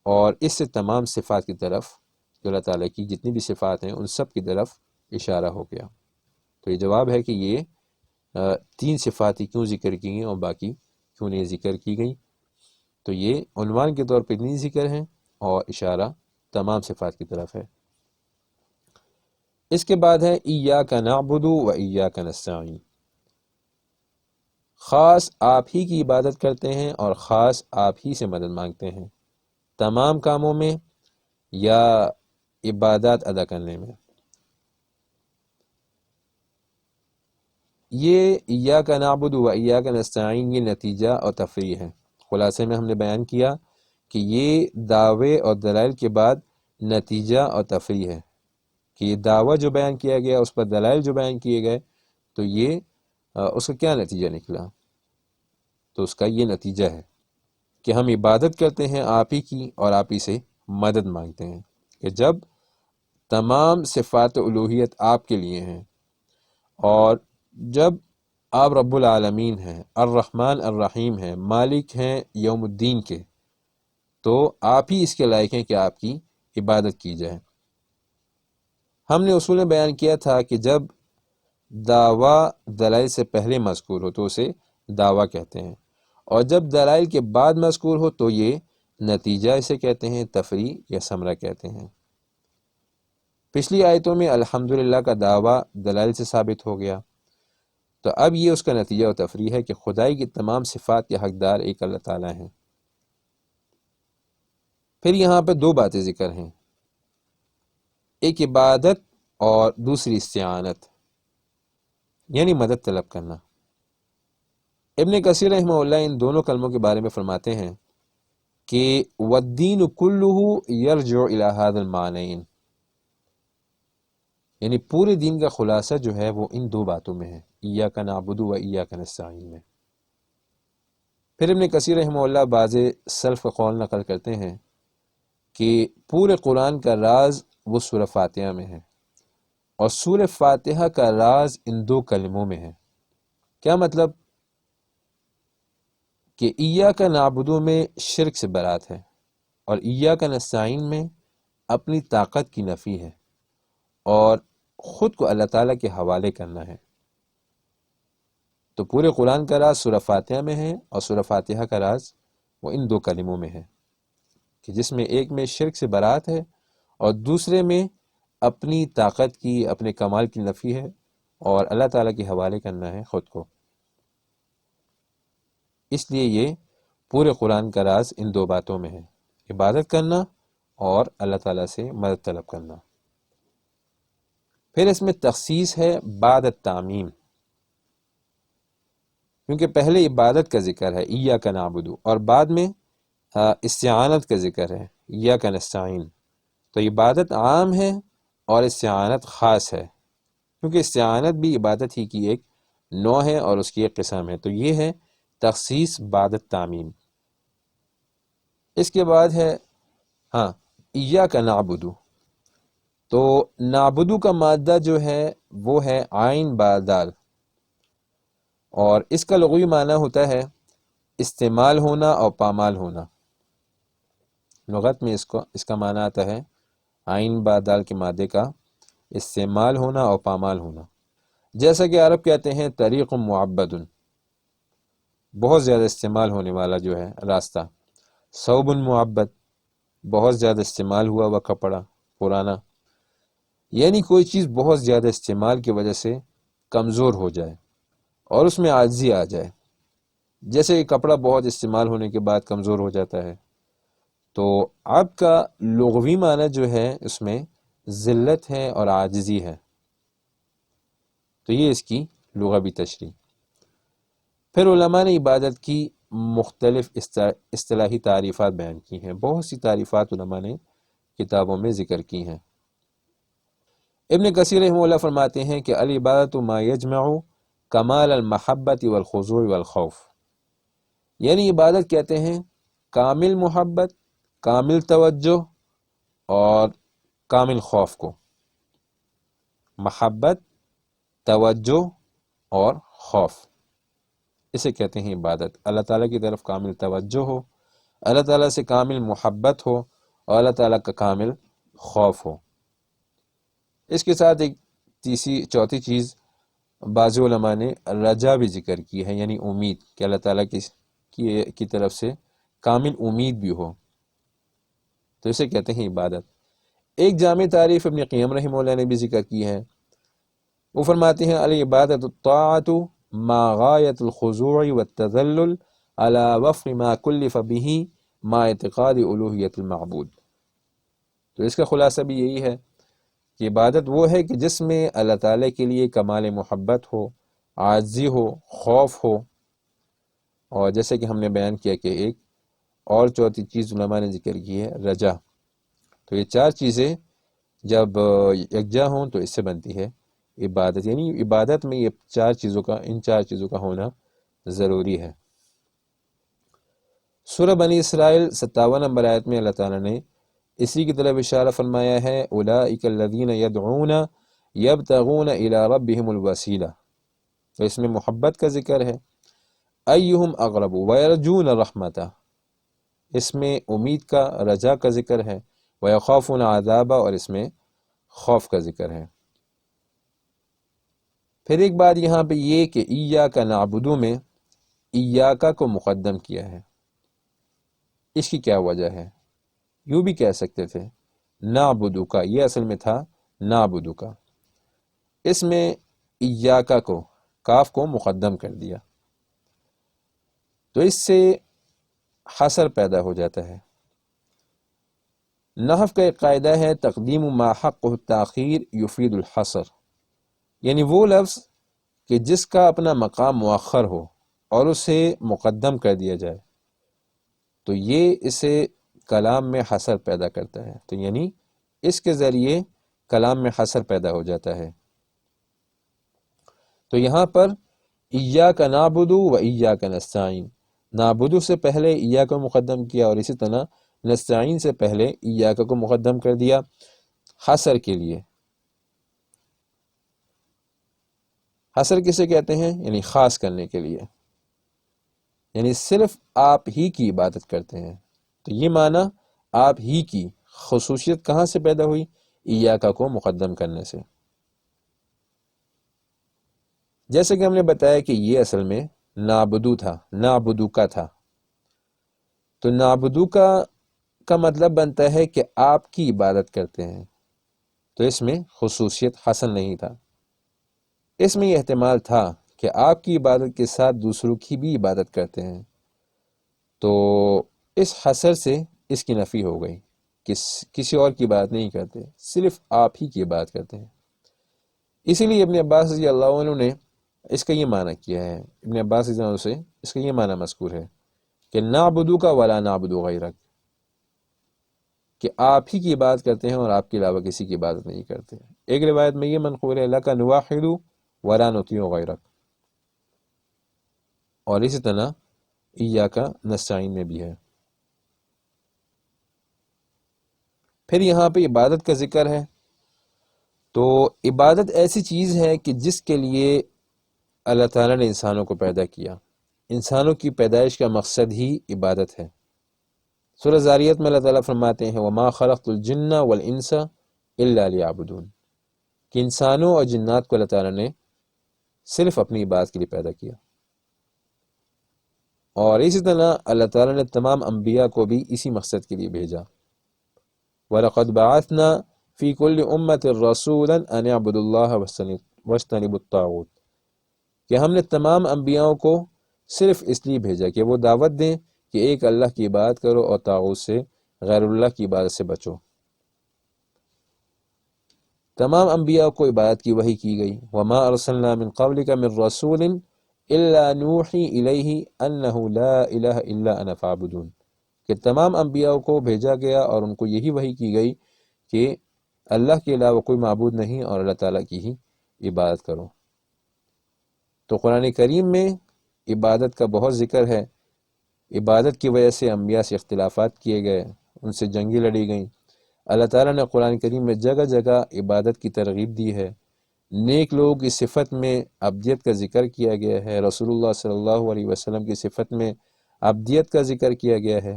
اور اس سے تمام صفات کی طرف جو اللہ تعالیٰ کی جتنی بھی صفات ہیں ان سب کی طرف اشارہ ہو گیا۔ تو یہ جواب ہے کہ یہ 3 صفات ہی کیوں ذکر کی گئیں اور باقی کیوں نہیں ذکر کی گئیں؟ تو یہ عنوان کے طور پہ اتنی ذکر ہیں اور اشارہ تمام صفات کی طرف ہے۔ اس کے بعد ہے ایاک نعبد و ایاک نستعین، خاص آپ ہی کی عبادت کرتے ہیں اور خاص آپ ہی سے مدد مانگتے ہیں، تمام کاموں میں یا عبادات ادا کرنے میں۔ یہ ایاک نعبد و ایاک نستعین یہ نتیجہ اور تفریع ہے۔ خلاصے میں ہم نے بیان کیا کہ یہ دعوے اور دلائل کے بعد نتیجہ اور تفریع ہے، کہ یہ دعویٰ جو بیان کیا گیا اس پر دلائل جو بیان کیے گئے، تو یہ اس کا کیا نتیجہ نکلا؟ تو اس کا یہ نتیجہ ہے کہ ہم عبادت کرتے ہیں آپ ہی کی اور آپ ہی سے مدد مانگتے ہیں، کہ جب تمام صفات الوہیت آپ کے لیے ہیں اور جب آپ رب العالمین ہیں، الرحمن الرحیم ہیں، مالک ہیں یوم الدین کے، تو آپ ہی اس کے لائق ہیں کہ آپ کی عبادت کی جائے۔ ہم نے اصول میں بیان کیا تھا کہ جب دعویٰ دلائل سے پہلے مذکور ہو تو اسے دعویٰ کہتے ہیں، اور جب دلائل کے بعد مذکور ہو تو یہ نتیجہ اسے کہتے ہیں، تفریع یا ثمرہ کہتے ہیں۔ پچھلی آیتوں میں الحمدللہ کا دعویٰ دلائل سے ثابت ہو گیا، تو اب یہ اس کا نتیجہ و تفریع ہے کہ خدائی کی تمام صفات کے حقدار ایک اللہ تعالیٰ ہیں۔ پھر یہاں پہ 2 باتیں ذکر ہیں، ایک عبادت اور دوسری استعانت، یعنی مدد طلب کرنا۔ ابن کثیر رحمہ اللہ ان دونوں کلموں کے بارے میں فرماتے ہیں کہ والدین کلہ یرجع الی ھذا المعنیین، یعنی پورے دین کا خلاصہ جو ہے وہ ان 2 باتوں میں ہے، ایاک نعبد و ایاک نستعین میں۔ پھر ابن کثیر رحمہ اللہ بعض سلف کا قول نقل کرتے ہیں کہ پورے قرآن کا راز وہ سورہ فاتحہ میں ہے، اور سورہ فاتحہ کا راز ان 2 کلموں میں ہے۔ کیا مطلب؟ کہ ایاک نعبد میں شرک سے برات ہے، اور ایاک نستعین میں اپنی طاقت کی نفی ہے اور خود کو اللہ تعالیٰ کے حوالے کرنا ہے۔ تو پورے قرآن کا راز سورہ فاتحہ میں ہے، اور سورہ فاتحہ کا راز وہ ان 2 کلموں میں ہے، کہ جس میں ایک میں شرک سے برات ہے اور دوسرے میں اپنی طاقت کی، اپنے کمال کی نفی ہے اور اللہ تعالیٰ کے حوالے کرنا ہے خود کو۔ اس لیے یہ پورے قرآن کا راز ان 2 باتوں میں ہے، عبادت کرنا اور اللہ تعالیٰ سے مدد طلب کرنا۔ پھر اس میں تخصیص ہے بعد التعمیم، کیونکہ پہلے عبادت کا ذکر ہے ایاک نعبد، اور بعد میں استعانت کا ذکر ہے ایاک نستعین، تو عبادت عام ہے اور استعانت خاص ہے، کیونکہ استعانت بھی عبادت ہی کی ایک نوع ہے اور اس کی ایک قسم ہے، تو یہ ہے تخصیص بعد التعمیم۔ اس کے بعد ہے ایاک نعبد، تو نعبدو کا مادہ جو ہے وہ ہے عین با دال، اور اس کا لغوی معنی ہوتا ہے استعمال ہونا اور پامال ہونا۔ لغت میں اس کا معنی آتا ہے عین با دال کے مادے کا استعمال ہونا اور پامال ہونا، جیسا کہ عرب کہتے ہیں طریق معبد، بہت زیادہ استعمال ہونے والا جو ہے راستہ، ثوب معبد، بہت زیادہ استعمال ہوا ہوا کپڑا پرانا، یعنی کوئی چیز بہت زیادہ استعمال کی وجہ سے کمزور ہو جائے اور اس میں عاجزی آ جائے، جیسے کہ کپڑا بہت استعمال ہونے کے بعد کمزور ہو جاتا ہے، تو عیب کا لغوی معنی جو ہے اس میں ذلت ہے اور عاجزی ہے، تو یہ اس کی لغوی تشریح۔ پھر علماء نے عبادت کی مختلف اصطلاحی تعریفات بیان کی ہیں، بہت سی تعریفات علماء نے کتابوں میں ذکر کی ہیں۔ ابن کثیر رحمہ اللہ فرماتے ہیں کہ العبادت ما یجمع کمال المحبت والخضوع والخوف، یعنی عبادت کہتے ہیں کامل محبت، کامل توجہ اور کامل خوف کو، محبت، توجہ اور خوف، اسے کہتے ہیں عبادت۔ اللہ تعالیٰ کی طرف کامل توجہ ہو، اللہ تعالیٰ سے کامل محبت ہو اور اللہ تعالیٰ کا کامل خوف ہو۔ اس کے ساتھ ایک چوتھی چیز بعض علماء نے رجا بھی ذکر کی ہے، یعنی امید، کہ اللہ تعالیٰ کی طرف سے کامل امید بھی ہو، تو اسے کہتے ہیں عبادت۔ ایک جامع تعریف ابن قیم رحمہ اللہ نے بھی ذکر کی ہے، وہ فرماتے ہیں العبادت الطاعت ما غایت الخضوع والتذلل على وفق ما کلف به ما اعتقاد الوہیت المعبود، تو اس کا خلاصہ بھی یہی ہے کہ عبادت وہ ہے کہ جس میں اللہ تعالیٰ کے لیے کمال محبت ہو، عاجزی ہو، خوف ہو، اور جیسے کہ ہم نے بیان کیا کہ ایک اور چوتھی چیز علماء نے ذکر کی ہے رجا، تو یہ چار چیزیں جب یکجا ہوں تو اس سے بنتی ہے عبادت، یعنی عبادت میں ان چار چیزوں کا ہونا ضروری ہے۔ سورہ بنی اسرائیل 57 نمبر آیت میں اللہ تعالیٰ نے اسی کی طرف اشارہ فرمایا ہے اولئک الذین یدعون یبتغون الی ربہم الوسیلہ، تو اس میں محبت کا ذکر ہے، ایہم اقرب ویرجون رحمتہ، اس میں امید کا، رجا کا ذکر ہے، ویخافون عذابہ، اور اس میں خوف کا ذکر ہے۔ پھر ایک بات یہاں پہ یہ کہ ایاک نعبدو میں ایاک کو مقدم کیا ہے، اس کی کیا وجہ ہے؟ یوں بھی کہہ سکتے تھے نعبدو کا، یہ اصل میں تھا نعبدو کا، اس میں ایاک کو، کاف کو مقدم کر دیا، تو اس سے حصر پیدا ہو جاتا ہے۔ نحو کا ایک قاعدہ ہے تقدیم ما حقہ التاخیر یفید الحصر، یعنی وہ لفظ کہ جس کا اپنا مقام مؤخر ہو اور اسے مقدم کر دیا جائے، تو یہ اسے کلام میں حصر پیدا کرتا ہے، تو یعنی اس کے ذریعے کلام میں حصر پیدا ہو جاتا ہے۔ تو یہاں پر ایاک نعبد و ایاک نستعین، نعبدو سے پہلے ایاک کو مقدم کیا، اور اسی طرح نستعین سے پہلے ایاک کو مقدم کر دیا حصر کے لیے۔ حصر کسے کہتے ہیں؟ یعنی خاص کرنے کے لیے، یعنی صرف آپ ہی کی عبادت کرتے ہیں، تو یہ معنی آپ ہی کی خصوصیت کہاں سے پیدا ہوئی؟ ایاک کو مقدم کرنے سے۔ جیسے کہ ہم نے بتایا کہ یہ اصل میں نعبدو تھا، نعبدو کا تھا، تو نعبدو کا مطلب بنتا ہے کہ آپ کی عبادت کرتے ہیں، تو اس میں خصوصیت حاصل نہیں تھا، اس میں یہ احتمال تھا کہ آپ کی عبادت کے ساتھ دوسروں کی بھی عبادت کرتے ہیں، تو اس حصر سے اس کی نفی ہو گئی کہ کسی اور کی عبادت نہیں کرتے، صرف آپ ہی کی عبادت کرتے ہیں۔ اسی لیے ابن عباس رضی اللہ عنہ نے اس کا یہ معنی کیا ہے، ابن عباس رضی اللہ عنہ سے اس کا یہ معنی مذکور ہے کہ نعبدو کا ولا نعبدو غیرک، کہ آپ ہی کی عبادت کرتے ہیں اور آپ کے علاوہ کسی کی عبادت نہیں کرتے۔ ایک روایت میں یہ منقول ہے لک نواحد ولا نطیع غیرک، اور اسی طرح ایاک نستعین میں بھی ہے۔ پھر یہاں پہ عبادت کا ذکر ہے، تو عبادت ایسی چیز ہے کہ جس کے لیے اللہ تعالیٰ نے انسانوں کو پیدا کیا، انسانوں کی پیدائش کا مقصد ہی عبادت ہے۔ سورہ ذاریات میں اللہ تعالیٰ فرماتے ہیں وَمَا خَلَقْتُ الْجِنَّ وَالْإِنسَ إِلَّا لِيَعْبُدُونَ، کہ انسانوں اور جنات کو اللہ تعالیٰ نے صرف اپنی عبادت کے لیے پیدا کیا۔ اور اسی طرح اللہ تعالیٰ نے تمام انبیاء کو بھی اسی مقصد کے لیے بھیجا۔ وَلَقَدْ بَعَثْنَا فِي كُلِّ أُمَّةٍ رَسُولًا أَنِ اعْبُدُوا اللَّهَ وَاجْتَنِبُوا الطَّاغُوتَ، کہ ہم نے تمام انبیاءوں کو صرف اس لیے بھیجا کہ وہ دعوت دیں کہ ایک اللہ کی عبادت کرو اور طاغوت سے، غیر اللہ کی عبادت سے بچو۔ تمام انبیاء کو عبادت کی وحی کی گئی۔ وَمَا أَرْسَلْنَا مِن قَبْلِكَ مِن رَّسُولٍ إِلَّا نُوحِي إِلَيْهِ أَنَّهُ لَا إِلَهَ إِلَّا أَنَا فَاعْبُدُونِ، کہ تمام انبیاء کو بھیجا گیا اور ان کو یہی وحی کی گئی کہ اللہ کے علاوہ کوئی معبود نہیں اور اللہ تعالیٰ کی ہی عبادت کرو۔ تو قرآن کریم میں عبادت کا بہت ذکر ہے۔ عبادت کی وجہ سے انبیاء سے اختلافات کیے گئے، ان سے جنگیں لڑی گئیں۔ اللہ تعالیٰ نے قرآن کریم میں جگہ جگہ عبادت کی ترغیب دی ہے۔ نیک لوگوں کی صفت میں عبدیت کا ذکر کیا گیا ہے، رسول اللہ صلی اللہ علیہ وسلم کی صفت میں عبدیت کا ذکر کیا گیا ہے۔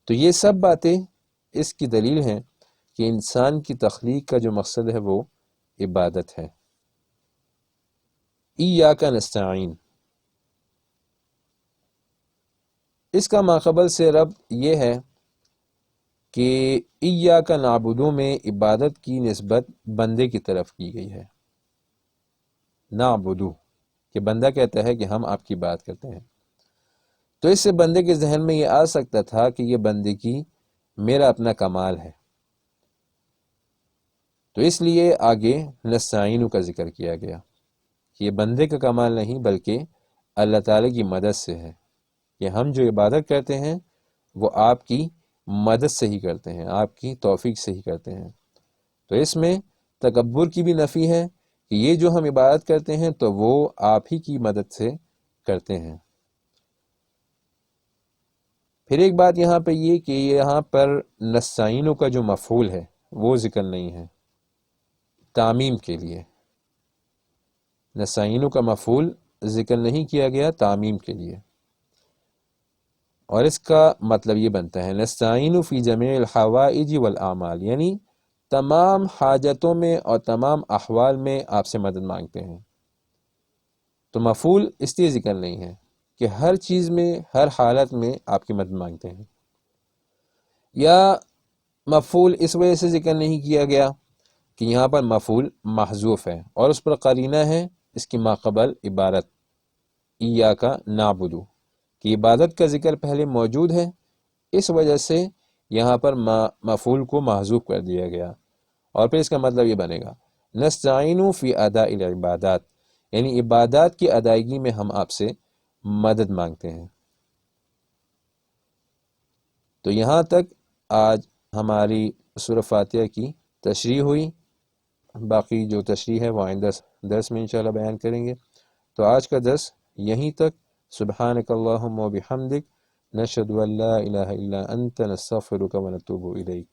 تو یہ سب باتیں اس کی دلیل ہیں کہ انسان کی تخلیق کا جو مقصد ہے وہ عبادت ہے۔ ایاک نستعین، اس کا ماقبل سے ربط یہ ہے کہ ایاک نعبدو میں عبادت کی نسبت بندے کی طرف کی گئی ہے۔ نعبدو کہ بندہ کہتا ہے کہ ہم آپ کی بات کرتے ہیں، تو اس سے بندے کے ذہن میں یہ آ سکتا تھا کہ یہ بندے کی میرا اپنا کمال ہے، تو اس لیے آگے نستعین کا ذکر کیا گیا کہ یہ بندے کا کمال نہیں بلکہ اللہ تعالیٰ کی مدد سے ہے، کہ ہم جو عبادت کرتے ہیں وہ آپ کی مدد سے ہی کرتے ہیں، آپ کی توفیق سے ہی کرتے ہیں۔ تو اس میں تکبر کی بھی نفی ہے کہ یہ جو ہم عبادت کرتے ہیں تو وہ آپ ہی کی مدد سے کرتے ہیں۔ پھر ایک بات یہاں پہ یہ کہ یہاں پر نستعینوں کا جو مفعول ہے وہ ذکر نہیں ہے تعمیم کے لیے، نستعینوں کا مفعول ذکر نہیں کیا گیا تعمیم کے لیے، اور اس کا مطلب یہ بنتا ہے نستعین فی جمیع الحوائج والاعمال، یعنی تمام حاجتوں میں اور تمام احوال میں آپ سے مدد مانگتے ہیں۔ تو مفعول اس لیے ذکر نہیں ہے کہ ہر چیز میں ہر حالت میں آپ کی مدد مانگتے ہیں، یا مفعول اس وجہ سے ذکر نہیں کیا گیا کہ یہاں پر مفعول محذوف ہے اور اس پر قرینہ ہے اس کی ماقبل عبارت ایاک نعبدو، کہ عبادت کا ذکر پہلے موجود ہے، اس وجہ سے یہاں پر مفعول کو محذوف کر دیا گیا، اور پھر اس کا مطلب یہ بنے گا نستعین فی اداء العبادات، یعنی عبادات کی ادائیگی میں ہم آپ سے مدد مانگتے ہیں۔ تو یہاں تک آج ہماری سورہ فاتحہ کی تشریح ہوئی، باقی جو تشریح ہے وہ آئندہ درس میں انشاءاللہ بیان کریں گے۔ تو آج کا درس یہیں تک۔ سبحانک اللہم و بحمدک، نشہد ان لا الہ الا انت، نستغفرک و نتوب الیک۔